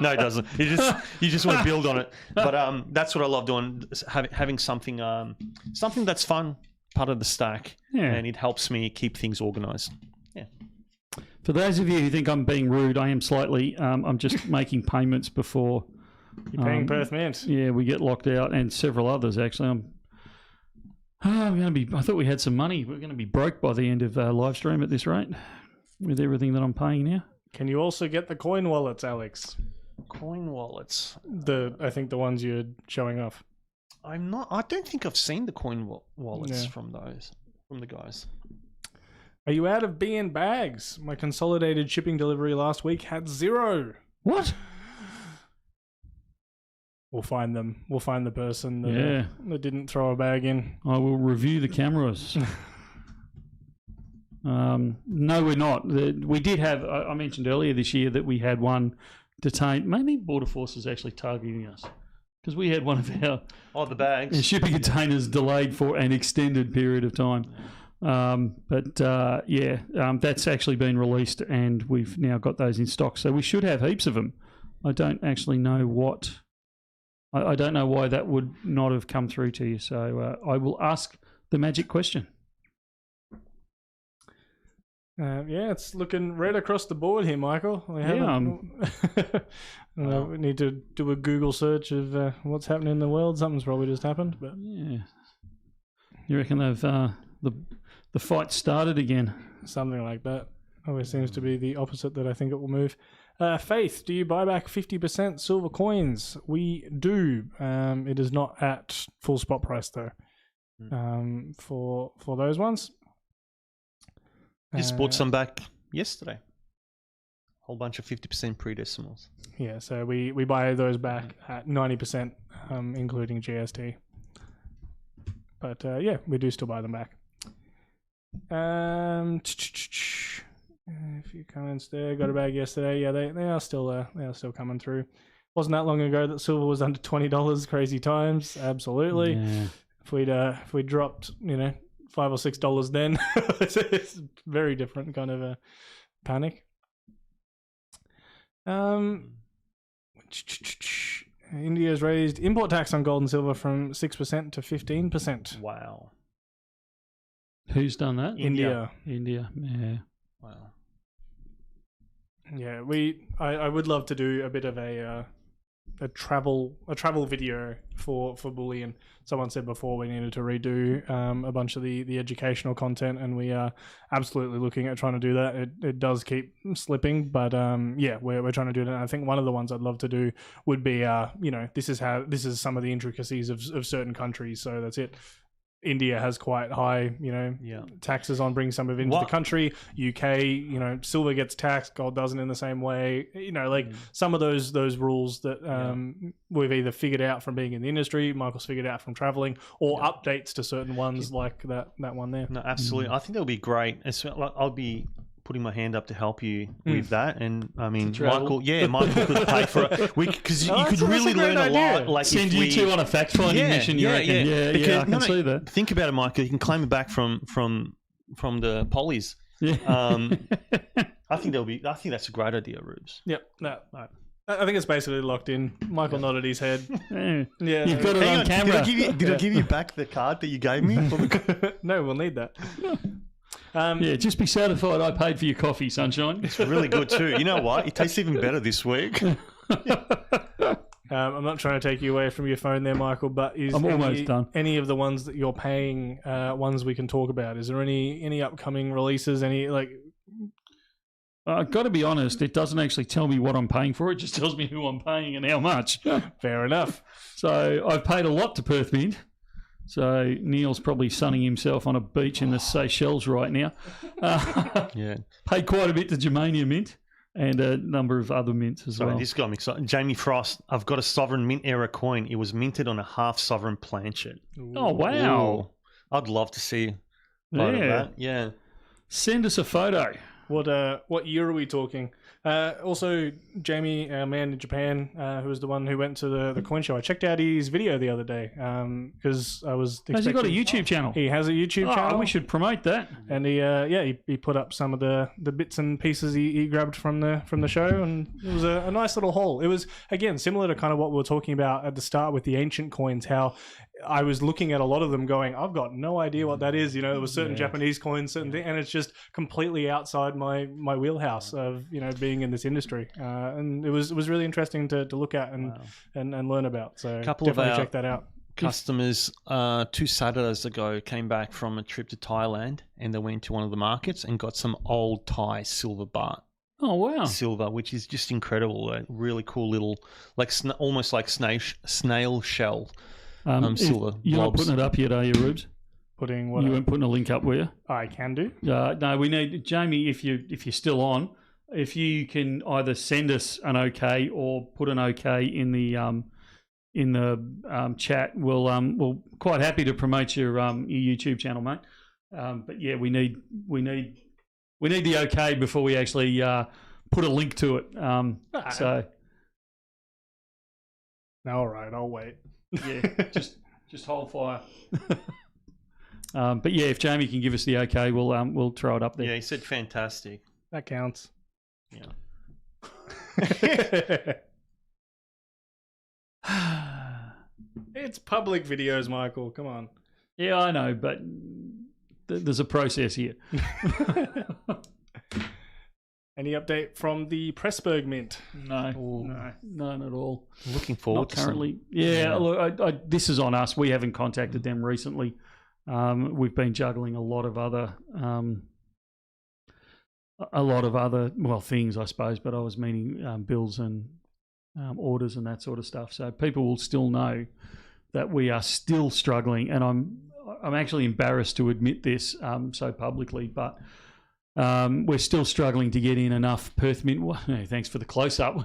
No, it doesn't. You just want to build on it. But that's what I love doing, having something that's fun, part of the stack, and it helps me keep things organized. Yeah. For those of you who think I'm being rude, I am slightly. I'm just making payments before. You're paying Perth Mint. Yeah, we get locked out, and several others actually. I'm going to be. I thought we had some money. We're going to be broke by the end of live stream at this rate, with everything that I'm paying now. Can you also get the coin wallets, Alex? Coin wallets. I think the ones you're showing off. I don't think I've seen the coin wallets from the guys. Are you out of BN bags? My consolidated shipping delivery last week had 0. What? We'll find them. We'll find the person that didn't throw a bag in. I will review the cameras. No, we're not. We did have, I mentioned earlier this year that we had one detained. Maybe Border Force is actually targeting us because we had one of our the bags shipping containers delayed for an extended period of time. That's actually been released and we've now got those in stock. So we should have heaps of them. I don't actually know what. I don't know why that would not have come through to you. So I will ask the magic question. Yeah, it's looking red across the board here, Michael. We we need to do a Google search of what's happening in the world. Something's probably just happened. But Yeah. You reckon they've the fight started again? something like that. Always seems to be the opposite that I think it will move. Faith, do you buy back 50% silver coins? We do. It is not at full spot price though. For those ones. Just bought some back yesterday. Whole bunch of 50% pre-decimals. Yeah, so we buy those back at 90%, including GST. But yeah, we do still buy them back. A few comments there. Got a bag yesterday. Yeah, they are still coming through. Wasn't that long ago that silver was under $20. Crazy times. Absolutely. Yeah. If we dropped, $5 or $6 then, it's very different kind of a panic. India's raised import tax on gold and silver from 6% to 15%. Wow. Who's done that? India. India. Yeah. Wow. Yeah, I would love to do a bit of a travel video for Bullion. Someone said before we needed to redo a bunch of the educational content, and we are absolutely looking at trying to do that. It does keep slipping, but yeah, we're trying to do that. And I think one of the ones I'd love to do would be this is some of the intricacies of certain countries. So that's it. India has quite high, taxes on bringing some of it into the country. UK, silver gets taxed, gold doesn't in the same way. Some of those rules that we've either figured out from being in the industry, Michael's figured out from traveling, or updates to certain ones like that one there. No, absolutely. I think that'll be great. I'll be putting my hand up to help you with that. And I mean, Michael could pay for it because you could really learn a lot. Like send you two on a fact finding mission. You reckon? Yeah, I can see that. Think about it, Michael. You can claim it back from the pollies. Yeah. I think that's a great idea, Rubes. Yep. No. I think it's basically locked in. Michael nodded his head. Yeah, you've got it on camera. Did I give you back the card that you gave me? No, we'll need that. Just be satisfied I paid for your coffee, sunshine. It's really good too. You know what? It tastes even better this week. I'm not trying to take you away from your phone there, Michael, but I'm almost done. Any of the ones that you're paying, ones we can talk about? Is there any upcoming releases? I've got to be honest, it doesn't actually tell me what I'm paying for. It just tells me who I'm paying and how much. Fair enough. So I've paid a lot to Perth Mint. So Neil's probably sunning himself on a beach in the Seychelles right now. Paid quite a bit to Germania Mint and a number of other mints as well. This got me excited. Jamie Frost, I've got a Sovereign Mint era coin. It was minted on a half Sovereign planchet. Oh, wow. Ooh. I'd love to see a photo of that. Yeah. Send us a photo. What year are we talking? Also, Jamie, our man in Japan, who was the one who went to the coin show. I checked out his video the other day because I was expecting... Has he got a YouTube channel? He has a YouTube channel. We should promote that. And he put up some of the bits and pieces he grabbed from the show, and it was a nice little haul. It was, again, similar to kind of what we were talking about at the start with the ancient coins, how I was looking at a lot of them going, I've got no idea what that is. There were certain Japanese coins, certain things, and it's just completely outside my wheelhouse of, being in this industry. And it was really interesting to look at and learn about. So definitely check that out. Customers 2 Saturdays ago came back from a trip to Thailand, and they went to one of the markets and got some old Thai silver baht. Oh, wow. Silver, which is just incredible. A really cool little, almost like snail shell. Silver. You're not putting it up yet, are you, Rubes? Putting what? You weren't putting a link up, were you? I can do. No, we need Jamie. If you're still on, if you can either send us an okay or put an okay in the chat, we'll quite happy to promote your YouTube channel, mate. But yeah, we need the okay before we actually put a link to it. So. All right, I'll wait. Yeah, just hold fire. But yeah, if Jamie can give us the okay, we'll throw it up there. Yeah, he said fantastic. That counts. Yeah. It's public videos, Michael. Come on. Yeah, I know, but there's a process here. Any update from the Pressburg Mint? No, none at all. Looking forward Not to currently. Yeah, look, this is on us. We haven't contacted them recently. We've been juggling a lot of other things, I suppose. But I was meaning bills and orders and that sort of stuff. So people will still know that we are still struggling, and I'm actually embarrassed to admit this so publicly, but. We're still struggling to get in enough Perth Mint. Well, thanks for the close-up.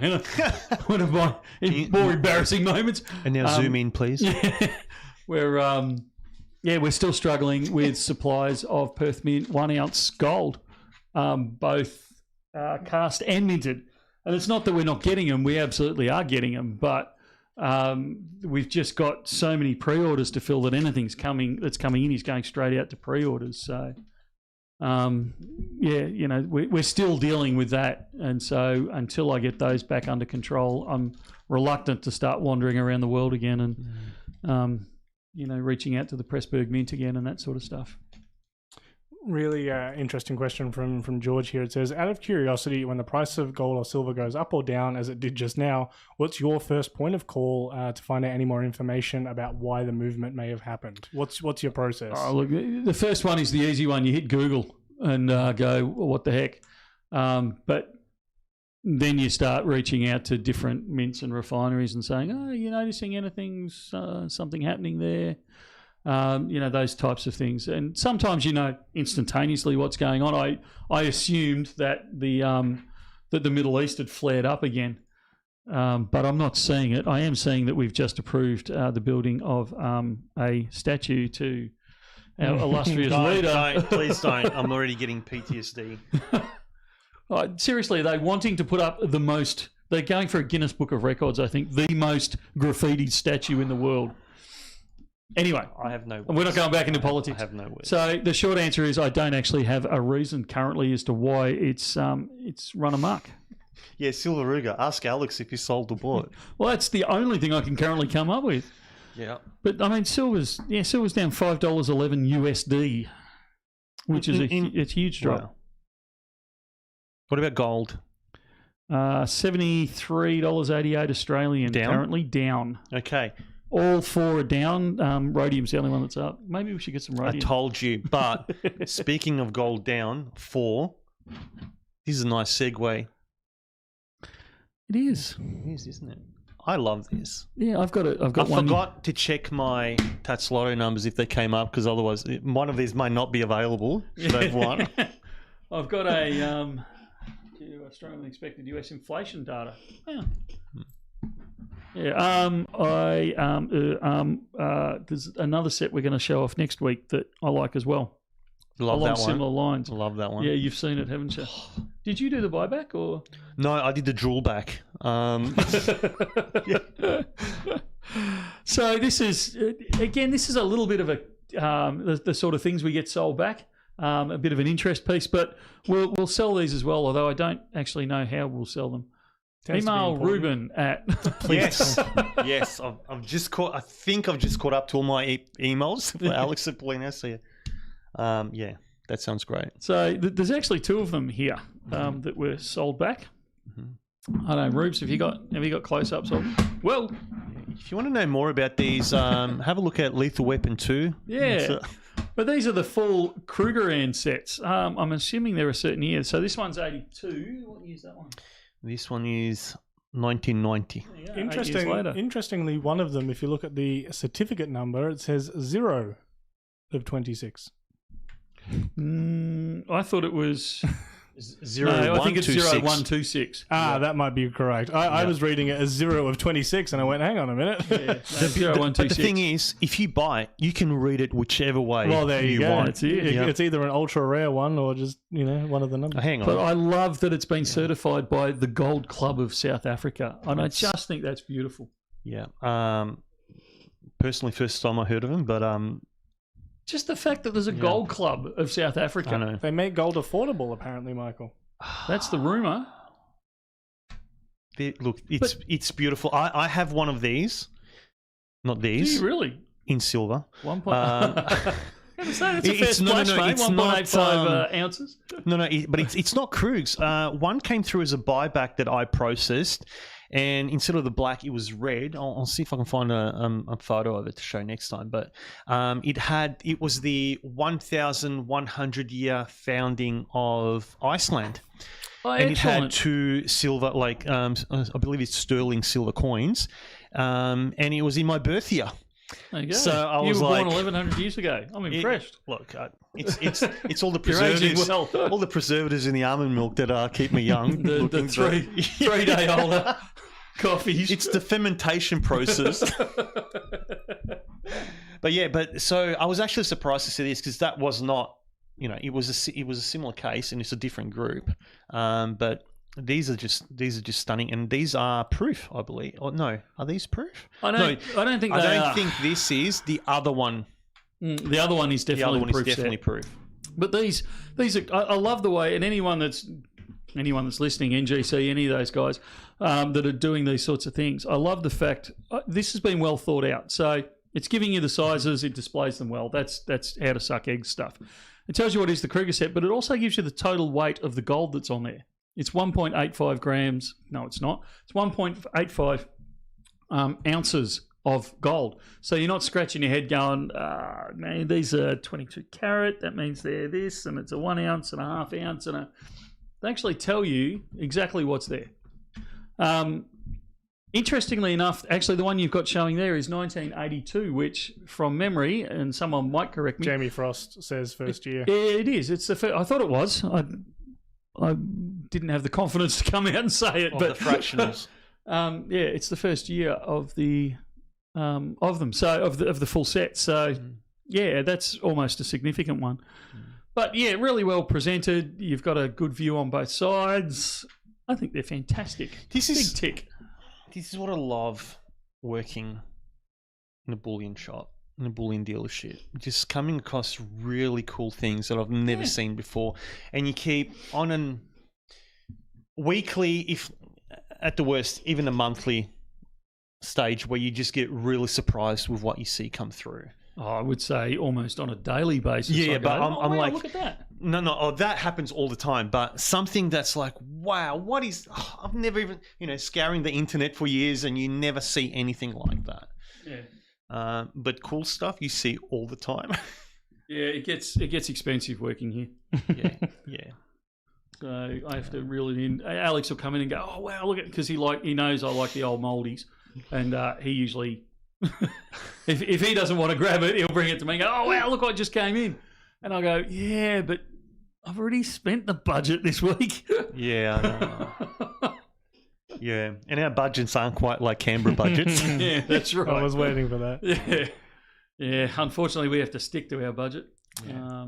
One of my more embarrassing moments. And now zoom in, please. Yeah, we're still struggling with supplies of Perth Mint 1 ounce gold, both cast and minted. And it's not that we're not getting them; we absolutely are getting them, but we've just got so many pre-orders to fill that anything's that's coming in is going straight out to pre-orders. So. We're still dealing with that, and so until I get those back under control, I'm reluctant to start wandering around the world again and reaching out to the Pressburg Mint again and that sort of stuff. Really interesting question from George here. It says, out of curiosity, when the price of gold or silver goes up or down as it did just now, what's your first point of call to find out any more information about why the movement may have happened? What's your process? Oh, look, the first one is the easy one. You hit Google and go, well, what the heck? But then you start reaching out to different mints and refineries and saying, oh, are you noticing something happening there? Those types of things. And sometimes instantaneously what's going on. I assumed that the Middle East had flared up again, but I'm not seeing it. I am seeing that we've just approved the building of a statue to our illustrious leader. Please don't. I'm already getting PTSD. Seriously, are they wanting to put up the most... They're going for a Guinness Book of Records, I think, the most graffitied statue in the world. Anyway, I have no words. We're not going back into politics. I have no words. So the short answer is I don't actually have a reason currently as to why it's run amok. Yeah, Silveruga. Ask Alex if he sold or bought. Well, that's the only thing I can currently come up with. Yeah. But I mean, silver's down $5.11 USD, which is it's a huge drop. Wow. What about gold? $73.88 Australian. Down? Currently down. Okay. All four are down. Rhodium's the only one that's up. Maybe we should get some rhodium. I told you. But speaking of gold down, this is a nice segue. It is. It is, isn't it? I love this. Yeah, I forgot to check my Tats Lotto numbers if they came up, because otherwise one of these might not be available. Should I have one? I've got a strongly expected US inflation data. Yeah. Yeah, there's another set we're going to show off next week that I like as well. Love that one. Similar lines. Love that one. Yeah, you've seen it, haven't you? Did you do the buyback or? No, I did the drool back. So this is a little bit of the sort of things we get sold back. A bit of an interest piece, but we'll sell these as well. Although I don't actually know how we'll sell them. Email Ruben at yes. I've just caught. I think I've just caught up to all my emails for Alex at Bullion Now. So yeah, that sounds great. So there's actually two of them here that were sold back. Mm-hmm. I don't know, Rubes, have you got close-ups of them? Well, if you want to know more about these, have a look at Lethal Weapon 2. Yeah. But these are the full Krugerrand sets. I'm assuming they're a certain year. So this one's 82. What year is that one? This one is 1990. Interestingly, one of them, if you look at the certificate number, it says 0 of 26. I thought it was... I think it's 0126. That might be correct. I was reading it as 0 of 26, and I went, hang on a minute. Yeah, 0126. But the thing is, if you buy it, you can read it whichever way. Well, there you go. want. It's either an ultra rare one or just one of the numbers. Hang on. But I love that it's been certified by the Gold Club of South Africa, and I just think that's beautiful. Yeah. Personally, first time I heard of him, but just the fact that there's a gold club of South Africa. I know. They make gold affordable, apparently, Michael. That's the rumour. Look, it's beautiful. I have one of these. Not these. Do you really? In silver. 1 point. It's a fair splash, mate. it's 1.85 ounces. But it's not Krug's. One came through as a buyback that I processed, and instead of the black, it was red. I'll see if I can find a photo of it to show next time. But it was the 1,100 year founding of Iceland. Oh, and excellent. it had 2 silver, I believe it's sterling silver coins, and it was in my birth year. There you go. So I you was were born like- 1,100 years ago. I'm impressed. Look, it's all the You're aging preservatives, well. all the preservatives in the almond milk that keep me young. The looking, but- 3-day older coffees. It's the fermentation process. But so I was actually surprised to see this because that was not, it was a similar case and it's a different group. But these are just stunning, and these are proof, I believe. Or no, are these proof? I don't think they I don't are. think this is the other one. The other one is The definitely other one is proof definitely set. proof. But these are. I love the way, and anyone that's listening, NGC, any of those guys that are doing these sorts of things, I love the fact this has been well thought out. So it's giving you the sizes, it displays them well. That's how to suck eggs stuff. It tells you what is the Kruger set, but it also gives you the total weight of the gold that's on there. It's 1.85 grams. No, it's not. It's 1.85 ounces of gold. So you're not scratching your head going, man, these are 22 carat. That means they're this, and it's a 1 ounce and a half ounce. They actually tell you exactly what's there. Interestingly enough, actually, the one you've got showing there is 1982, which, from memory, and someone might correct me. Jamie Frost says first year. Yeah, it is. It's the first. I thought it was. I didn't have the confidence to come out and say it, Of but the fractionals. it's the first year of them. So of the full set. So yeah, that's almost a significant one. But yeah, really well presented. You've got a good view on both sides. I think they're fantastic. Big tick. This is what I love working in a bullion shop, in a bullion dealership. Just coming across really cool things that I've never seen before. And you keep on an weekly, if at the worst, even a monthly stage where you just get really surprised with what you see come through. Oh, I would say almost on a daily basis. Yeah, I but go, I'm wow, like, look at that. No, that happens all the time. But something that's like, wow, what is? I've never even, scouring the internet for years, and you never see anything like that. Yeah. But cool stuff you see all the time. Yeah, it gets expensive working here. Yeah. So I have to reel it in. Alex will come in and go, oh wow, look at, because he knows I like the old moldies, and he usually, if he doesn't want to grab it, he'll bring it to me and go, oh wow, look what just came in, and I go, yeah, but I've already spent the budget this week. Yeah, I know. Yeah, and our budgets aren't quite like Canberra budgets. Yeah, that's right. I was waiting for that. Yeah. Unfortunately, we have to stick to our budget. Yeah.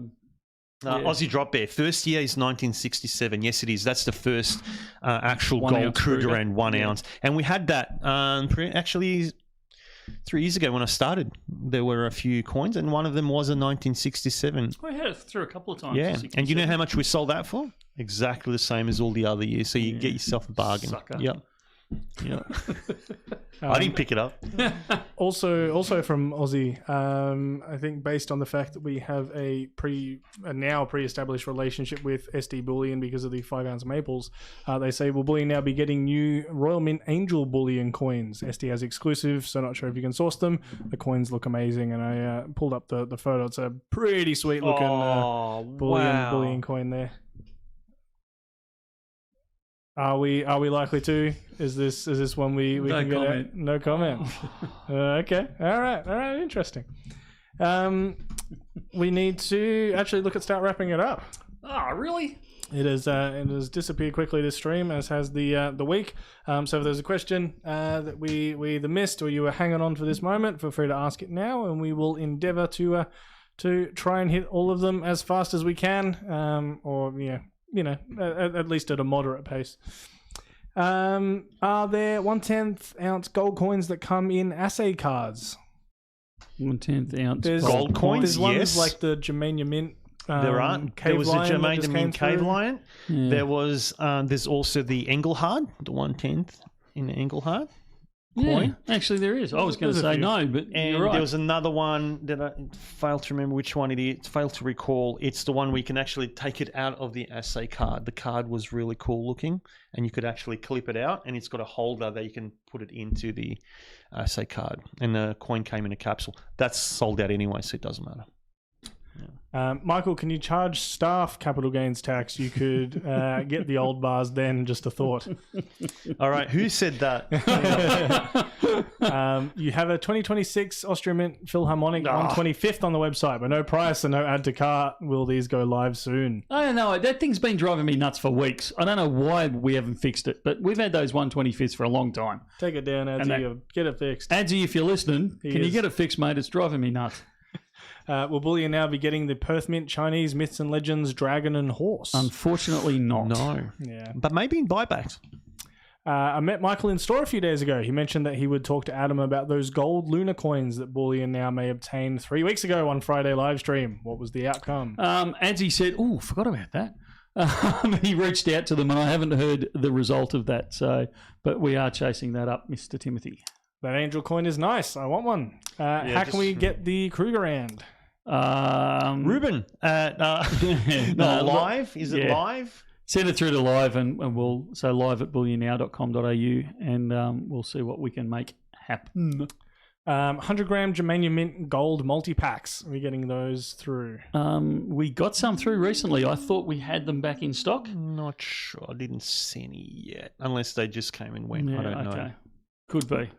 Yeah. Aussie drop bear. First year is 1967. Yes, it is. That's the first actual 1 gold ounce Kruger. Krugerrand 1 ounce. And we had that actually 3 years ago when I started. There were a few coins, and one of them was a 1967. We had it through a couple of times. Yeah, and you know how much we sold that for? Exactly the same as all the other years. So you get yourself a bargain. Sucker. Yep. I didn't pick it up. Also from Aussie, I think based on the fact that we have a now pre-established relationship with SD Bullion because of the 5 ounce maples, they say will Bullion now be getting new Royal Mint Angel Bullion coins. SD has exclusive, so not sure if you can source them. The coins look amazing, and I pulled up the photo. It's a pretty sweet looking bullion coin there. Are we likely to? Is this one we No can get comment. at? No comment. Okay. All right. Interesting. We need to actually start wrapping it up. Oh, really? It has disappeared quickly this stream, as has the week. So if there's a question that we either missed or you were hanging on for this moment, feel free to ask it now, and we will endeavour to try and hit all of them as fast as we can, at least at a moderate pace. Are there 1/10 ounce gold coins that come in assay cards? 1/10 ounce gold coins? There's ones Yes. like the Germania Mint. There aren't. There was a Germania Mint Cave Lion. Yeah. There was. There's also the Engelhard, the 1/10 in Engelhard. coin. Yeah, actually, there is. I was going to There's a say few. no, but And you're right. there was another one that I failed to remember which one it is. Failed to recall. It's the one where you can actually take it out of the assay card. The card was really cool looking, and you could actually clip it out, and it's got a holder that you can put it into the assay card. And the coin came in a capsule. That's sold out anyway, so it doesn't matter. Michael, can you charge staff capital gains tax? You could get the old bars then, just a thought. All right, who said that? You have a 2026 Austrian Mint Philharmonic 125th on the website, but no price and no add to cart. Will these go live soon? I don't know. That thing's been driving me nuts for weeks. I don't know why we haven't fixed it, but we've had those 125s for a long time. Take it down, Adsy. Get it fixed. Adsy, if you're listening, can you is. get it fixed, mate? It's driving me nuts. Will Bullion now be getting the Perth Mint Chinese Myths and Legends Dragon and Horse? Unfortunately, not. No. Yeah. But maybe in buybacks. I met Michael in store a few days ago. He mentioned that he would talk to Adam about those gold lunar coins that Bullion now may obtain 3 weeks ago on Friday live stream. What was the outcome? Adsy said, "Oh, forgot about that." He reached out to them, and I haven't heard the result of that. So, but we are chasing that up, Mr. Timothy. That angel coin is nice. I want one. How can we get the Krugerrand? Ruben, live? Is it yeah. live? Send it through to live, and we'll so live at bullionnow.com.au, and we'll see what we can make happen. 100 gram Germania Mint gold multi packs. Are we getting those through? We got some through recently. I thought we had them back in stock. Not sure. I didn't see any yet, unless they just came and went. Yeah, I don't know. Could be.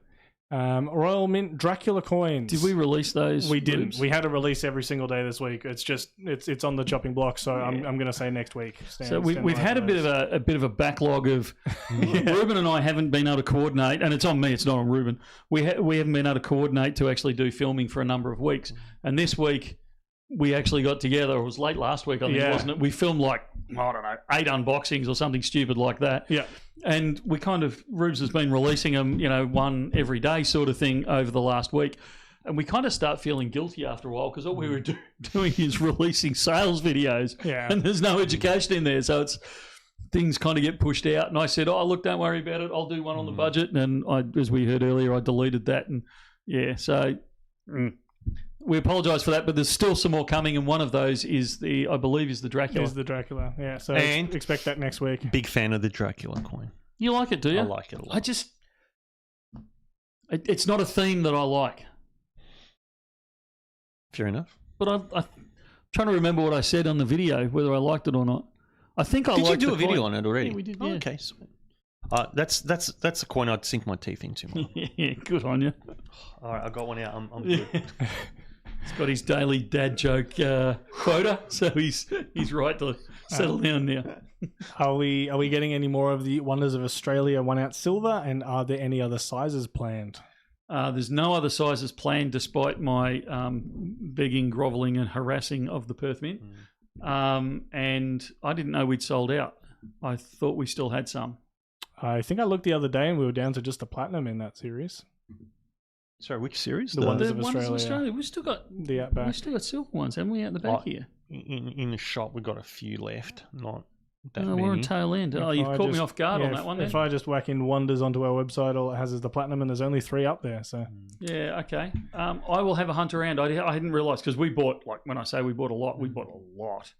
Royal Mint Dracula coins. Did we release those? We didn't. Rubes? We had a release every single day this week. It's just it's on the chopping block. So I'm going to say next week. We've had a bit of a backlog of Ruben and I haven't been able to coordinate, and it's on me. It's not on Ruben. We haven't been able to coordinate to actually do filming for a number of weeks, and this week we actually got together. It was late last week, I think, wasn't it? We filmed like, I don't know, 8 unboxings or something stupid like that. Yeah. And we Rubes has been releasing them, one every day sort of thing over the last week. And we kind of start feeling guilty after a while because all we were doing is releasing sales videos. Yeah. And there's no education in there. So things kind of get pushed out. And I said, look, don't worry about it. I'll do one on the budget. And as we heard earlier, I deleted that. And so we apologise for that, but there's still some more coming. And one of those is I believe is the Dracula. Is the Dracula. Yeah. So And- expect that next week. Big fan of the Dracula coin. You like it, do you? I like it a lot. It's not a theme that I like. Fair enough. But I'm trying to remember what I said on the video, whether I liked it or not. I think I Did you liked do the a video coin. on it already? Yeah, we did, Oh, yeah. okay, sweet. That's a coin I'd sink my teeth into. Mark. Yeah, good on you. All right, I got one out. I'm good. He's got his daily dad joke quota, so he's right to settle down now. Are we getting any more of the Wonders of Australia 1 ounce silver? And are there any other sizes planned? There's no other sizes planned, despite my begging, grovelling, and harassing of the Perth Mint. And I didn't know we'd sold out. I thought we still had some. I think I looked the other day and we were down to just the platinum in that series. Sorry, which series? The Wonders of Wonders Australia. We've still got The Outback. we've still got silver ones, haven't we, out the back Oh, here? In the shop, we got a few left. Not that No, many. we're on tail end. Oh, If you've I caught me just- off guard on yeah, that one. If Then. I just whack in Wonders onto our website, all it has is the platinum, and there's only 3 up there. So Yeah, okay. I will have a hunt around. I hadn't realised because we bought, like when I say we bought a lot, we bought a lot.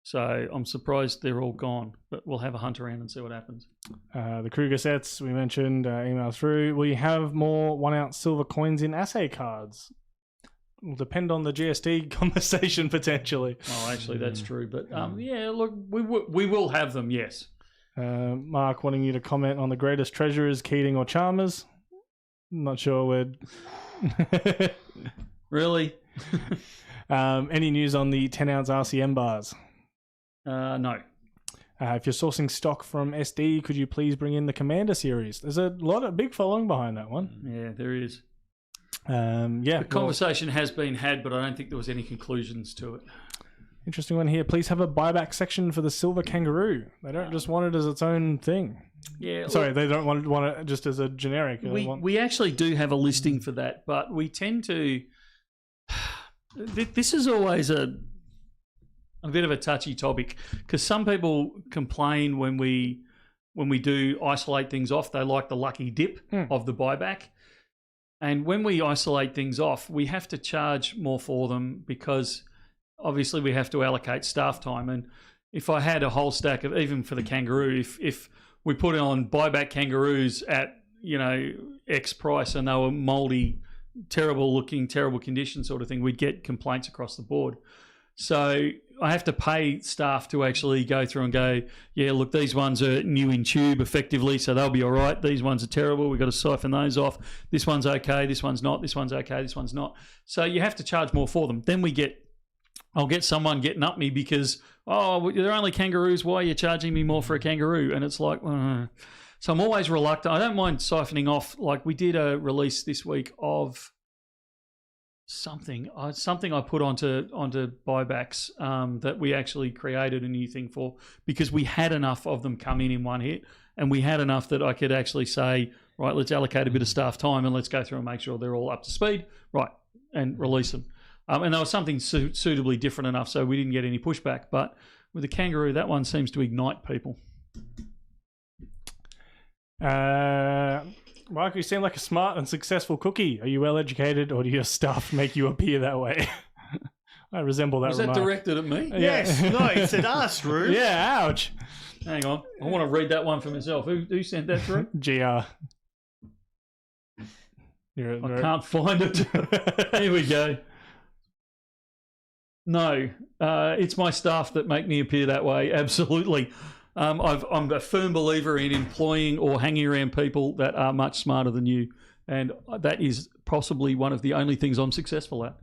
So I'm surprised they're all gone, but we'll have a hunt around and see what happens. the Kruger sets we mentioned, email through. Will you have more 1 ounce silver coins in assay cards? Will depend on the GST conversation potentially. Oh, actually, that's true. But yeah, look, we will have them. Yes. Mark wanting you to comment on the greatest treasurers, Keating or Chalmers. Not sure where. Really? Any news on the 10 ounce RCM bars? No. If you're sourcing stock from SD, could you please bring in the Commander series? There's a big following behind that one. Yeah, there is. The Conversation has been had, but I don't think there was any conclusions to it. interesting one here. Please have a buyback section for the silver kangaroo. They don't just want it as its own thing. Yeah. Sorry, they don't want it just as a generic. We actually do have a listing for that, but we tend to. This is always a bit of a touchy topic because some people complain when we when we do isolate things off, they like the lucky dip of the buyback. And when we isolate things off, we have to charge more for them because obviously we have to allocate staff time. And if I had a whole stack of, even for the kangaroo, if we put on buyback kangaroos at, X price and they were mouldy, terrible looking, terrible condition sort of thing, we'd get complaints across the board. So I have to pay staff to actually go through and go, yeah, look, these ones are new in tube effectively, so they'll be all right. These ones are terrible. We've got to siphon those off. This one's okay. This one's not. This one's okay. This one's not. So you have to charge more for them. Then I'll get someone getting up me because, they're only kangaroos. Why are you charging me more for a kangaroo? And it's like, So I'm always reluctant. I don't mind siphoning off. Like we did a release this week of something I put onto buybacks that we actually created a new thing for because we had enough of them come in one hit, and we had enough that I could actually say, right, let's allocate a bit of staff time and let's go through and make sure they're all up to speed, right, and release them. And there was something suitably different enough so we didn't get any pushback. But with the kangaroo, that one seems to ignite people. Mark, you seem like a smart and successful cookie. Are you well educated, or do your staff make you appear that way? I resemble that. Was that remark. Directed at me? Yes. No, it said us, Roo. Yeah, ouch. Hang on. I want to read that one for myself. Who sent that through? GR. I can't find it. Here we go. No, it's my staff that make me appear that way. Absolutely. I'm a firm believer in employing or hanging around people that are much smarter than you. And that is possibly one of the only things I'm successful at.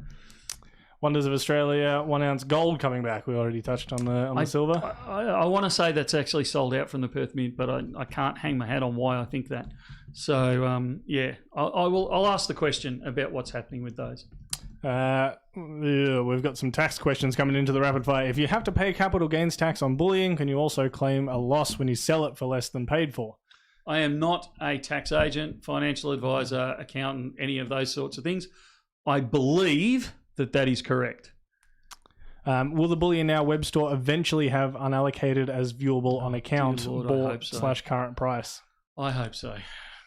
Wonders of Australia, 1 ounce gold coming back. We already touched on the silver. I want to say that's actually sold out from the Perth Mint, but I can't hang my hat on why I think that. So, I'll ask the question about what's happening with those. We've got some tax questions coming into the rapid fire. If you have to pay capital gains tax on bullion, can you also claim a loss when you sell it for less than paid for? I am not a tax agent, financial advisor, accountant, any of those sorts of things. I believe that is correct. Will the Bullion Now web store eventually have unallocated as viewable on account, bought/current price? I hope so.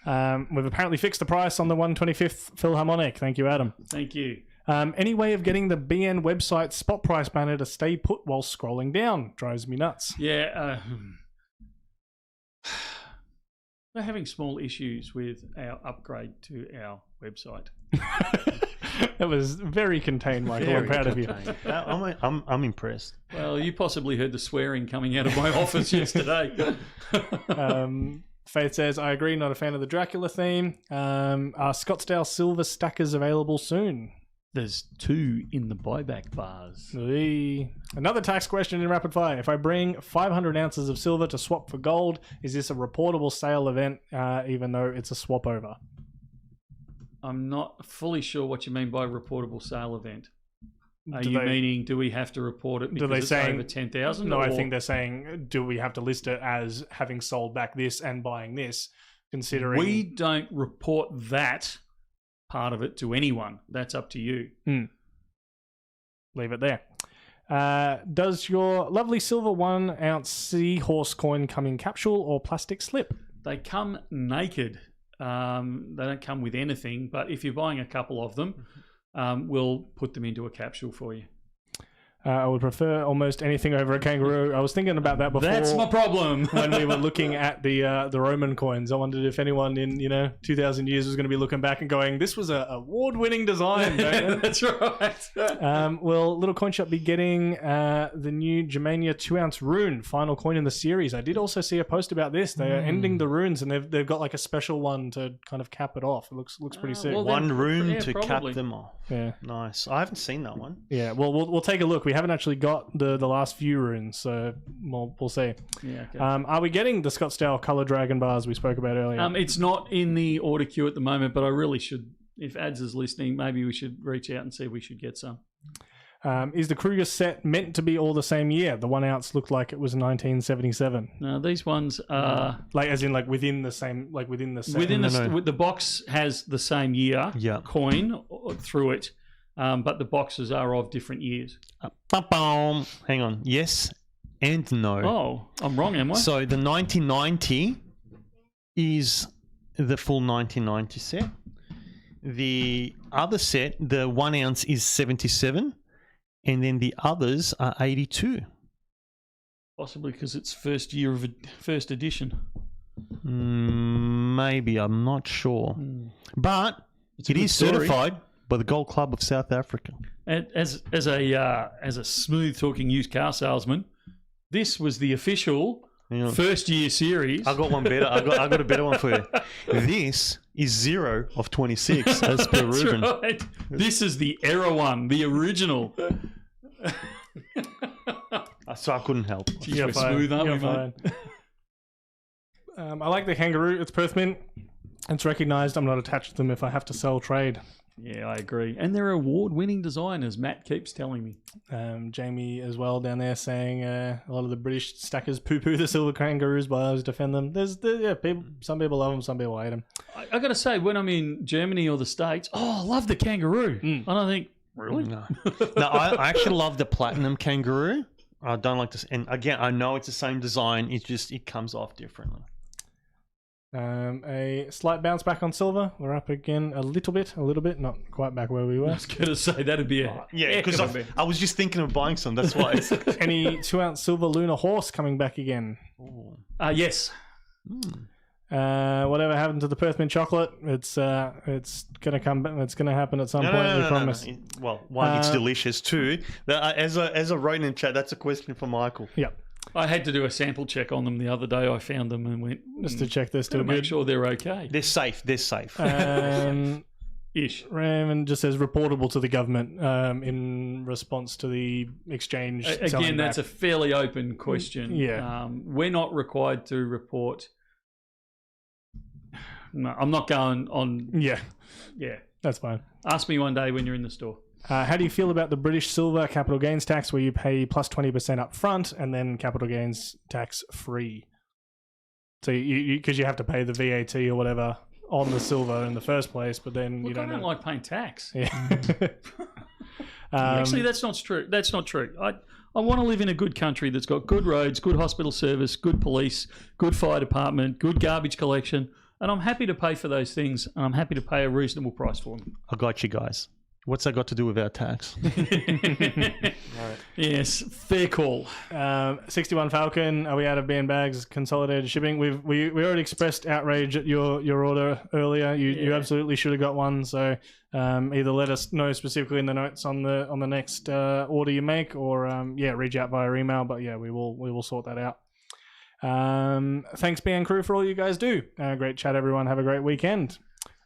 We've apparently fixed the price on the 125th Philharmonic. Thank you, Adam. Thank you. Any way of getting the BN website spot price banner to stay put while scrolling down? Drives me nuts. Yeah. We're having small issues with our upgrade to our website. That was very contained, Michael. I'm proud of you. I'm impressed. Well, you possibly heard the swearing coming out of my office yesterday. Faith says, I agree, not a fan of the Dracula theme. Are Scottsdale silver stackers available soon? There's 2 in the buyback bars. Another tax question in rapid fire. If I bring 500 ounces of silver to swap for gold, is this a reportable sale event, even though it's a swap over? I'm not fully sure what you mean by reportable sale event. Meaning, do we have to report it because it's over 10,000? No, I think they're saying, do we have to list it as having sold back this and buying this, considering... We don't report that part of it to anyone. That's up to you. Leave it there. Does your lovely silver 1 ounce seahorse coin come in capsule or plastic slip? They come naked. They don't come with anything, but if you're buying a couple of them, we'll put them into a capsule for you. I would prefer almost anything over a kangaroo. I was thinking about that before. That's my problem. When we were looking at the Roman coins, I wondered if anyone in 2,000 years was going to be looking back and going, "This was a award-winning design." That's right. Will Little Coin Shop be getting the new Germania 2 ounce rune, final coin in the series? I did also see a post about this. They are ending the runes, and they've got like a special one to kind of cap it off. It looks pretty sick. Well, one rune to probably cap them off. Yeah, nice. I haven't seen that one. Yeah, well, we'll take a look. We haven't actually got the last few runes, so we'll see. Yeah. Okay. Are we getting the Scottsdale Color Dragon bars we spoke about earlier? It's not in the order queue at the moment, but I really should. If Ads is listening, maybe we should reach out and see if we should get some. Is the Kruger set meant to be all the same year? The 1 ounce looked like it was 1977. No, these ones are within the same set. The box has the same year coin through it. But the boxes are of different years. Hang on. Yes, and no. Oh, I'm wrong, am I? So the 1990 is the full 1990 set. The other set, the 1 ounce, is 77, and then the others are 82. Possibly because it's first edition. Maybe, I'm not sure. But It's a it good is story. certified by the Gold Club of South Africa. As a smooth talking used car salesman, this was the official Yeah. first year series. I got one better. I got a better one for you. This is 0 of 26 as per That's Ruben. right. This is the era one, the original. So I couldn't help. Geez, we're smooth, aren't we, You're mate? fine. I like the kangaroo. It's Perth Mint. It's recognised. I'm not attached to them if I have to sell trade. Yeah, I agree. And they're award-winning designers, Matt keeps telling me. Jamie as well down there saying a lot of the British stackers poo-poo the silver kangaroos, but I always defend them. Some people love them, some people hate them. I got to say, when I'm in Germany or the States, I love the kangaroo. And I think, really? No, I actually love the platinum kangaroo. I don't like this. And again, I know it's the same design. It's just, it comes off differently. A slight bounce back on silver. We're up again a little bit, not quite back where we I were. was going to say, that'd be a Yeah, because heck of a bit. I was just thinking of buying some. That's why. Any 2-ounce silver lunar horse coming back again? Yes. Whatever happened to the Perth Mint chocolate? It's gonna come. It's gonna happen at some point. We promise. No. Well, one, it's delicious. Two, as a wrote in chat, that's a question for Michael. Yeah, I had to do a sample check on them the other day. I found them and went, just to check they're to still make good. sure they're okay. They're safe. They're safe. Ish. Raymond just says reportable to the government in response to the exchange. Again, that's a fairly open question. Yeah. We're not required to report. No, I'm not going on. yeah, Yeah. that's fine. Ask me one day when you're in the store. How do you feel about the British silver capital gains tax, where you pay plus 20% up front and then capital gains tax free? So because you have to pay the VAT or whatever on the silver in the first place, but then Look, you don't. I don't like paying tax. Yeah. Actually, that's not true. That's not true. I want to live in a good country that's got good roads, good hospital service, good police, good fire department, good garbage collection, and I'm happy to pay for those things, and I'm happy to pay a reasonable price for them. I got you guys. What's that got to do with our tax? Yes, fair call. 61 Falcon. Are we out of band bags? Consolidated shipping. We already expressed outrage at your order earlier. You absolutely should have got one. So either let us know specifically in the notes on the next order you make, or reach out via email. But yeah, we will sort that out. Thanks, BN Crew, for all you guys do. Great chat, everyone. Have a great weekend.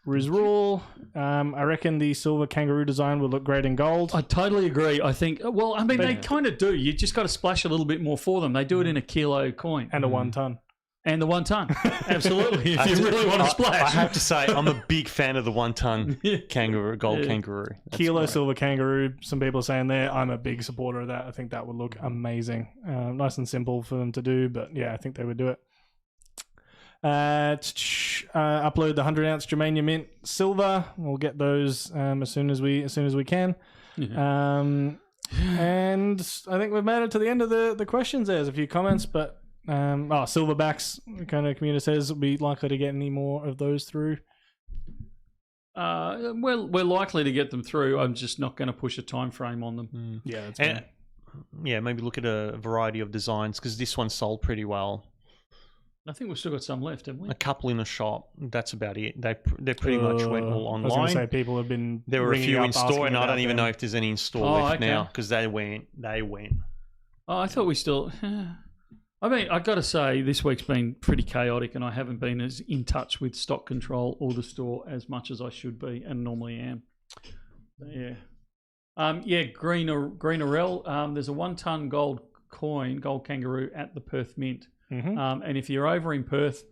Riz Rule, I reckon the silver kangaroo design would look great in gold. I totally agree. I think, well, I mean, they kind of do. You just got to splash a little bit more for them. They do it in a kilo coin. And a 1 ton. And the 1 ton. Absolutely. If you really want to splash. I have to say, I'm a big fan of the 1 ton kangaroo, gold kangaroo. That's Kilo great. silver kangaroo, some people are saying there. I'm a big supporter of that. I think that would look amazing. Nice and simple for them to do, but yeah, I think they would do it. Upload the 100-ounce Germania Mint silver. We'll get those as soon as we can. Yeah. And I think we've made it to the end of the questions. There's a few comments, but silverbacks, kind of community says, will be likely to get any more of those through. Well, we're likely to get them through. I'm just not going to push a time frame on them. Yeah, that's And, maybe look at a variety of designs, because this one sold pretty well. I think we've still got some left, haven't we? A couple in a shop. That's about it. They pretty much went all I was going to online. say people have been. There were a ringing few up in store, asking and I about don't even them. know if there's any in store Oh, left okay. now, because they went. Oh, I thought we still... I mean, I got to say, this week's been pretty chaotic, and I haven't been as in touch with stock control or the store as much as I should be and normally am. Yeah. Greenerell. There's a 1 ton gold kangaroo at the Perth Mint. Mm-hmm. And if you're over in Perth,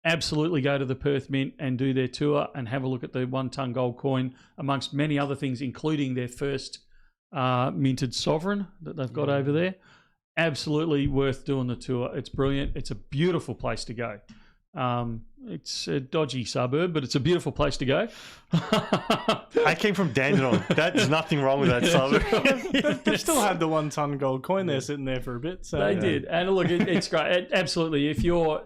absolutely go to the Perth Mint and do their tour and have a look at the 1 ton gold coin, amongst many other things, including their first minted sovereign that they've got over there. Absolutely worth doing the tour. It's brilliant. It's a beautiful place to go. It's a dodgy suburb, but it's a beautiful place to go. I came from Dandenong. There's nothing wrong with that suburb. They've still had the 1 ton gold coin there sitting there for a bit. So They did. And look, it's great. Absolutely. If you're,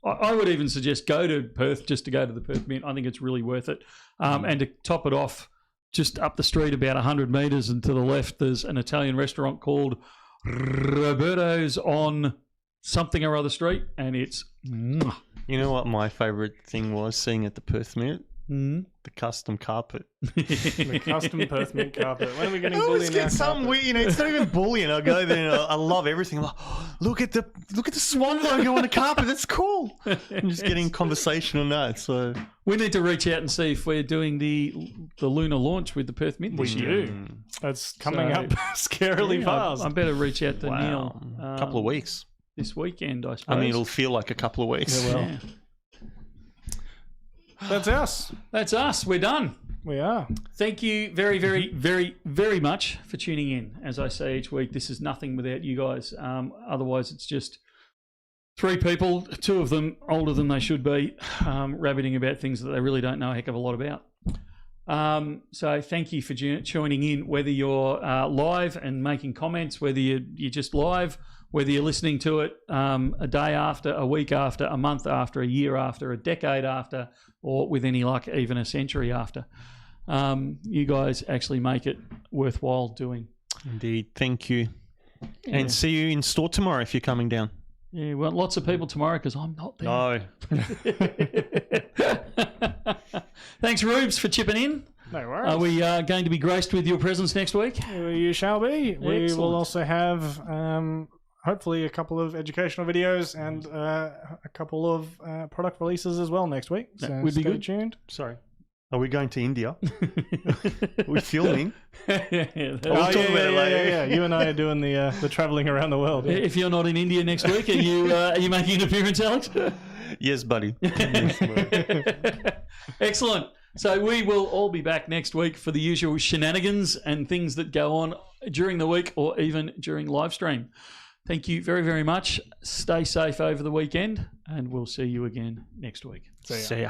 I would even suggest go to Perth just to go to the Perth Mint. I think it's really worth it. And to top it off, just up the street about 100 metres and to the left, there's an Italian restaurant called Roberto's on something or other street, and it's... You know what my favourite thing was seeing at the Perth Mint? The custom carpet. The custom Perth Mint carpet. When are we getting I always Bullion Now get some carpet? weird, it's not even bullion. I go there and I love everything. I'm like, oh, look at the swan logo on the carpet. That's cool. I'm just getting conversation on that. So We need to reach out and see if we're doing the lunar launch with the Perth Mint this year. That's coming So- up scarily fast. I better reach out to Neil. a couple of weeks. This weekend, I suppose. I mean, it'll feel like a couple of weeks. Yeah, well. Yeah. That's us. That's us. We're done. We are. Thank you very, very, very, very much for tuning in. As I say each week, this is nothing without you guys. Otherwise, it's just 3 people, 2 of them older than they should be, rabbiting about things that they really don't know a heck of a lot about. So thank you for joining in, whether you're live and making comments, whether you're just live, whether you're listening to it a day after, a week after, a month after, a year after, a decade after, or with any luck, even a century after. You guys actually make it worthwhile doing. Indeed. Thank you. And see you in store tomorrow if you're coming down. Yeah, well, lots of people tomorrow because I'm not there. No. Thanks, Rubes, for chipping in. No worries. Are we going to be graced with your presence next week? You shall be. We Excellent. will also have hopefully a couple of educational videos and a couple of product releases as well next week. So That would be stay good. tuned. Sorry. Are we going to India? Are we filming? Yeah, We'll talk about it later. Yeah. You and I are doing the traveling around the world. If you're not in India next week, are you making an appearance, Alex? Yes, buddy. Excellent. So we will all be back next week for the usual shenanigans and things that go on during the week or even during live stream. Thank you very, very much. Stay safe over the weekend, and we'll see you again next week. See ya. See ya.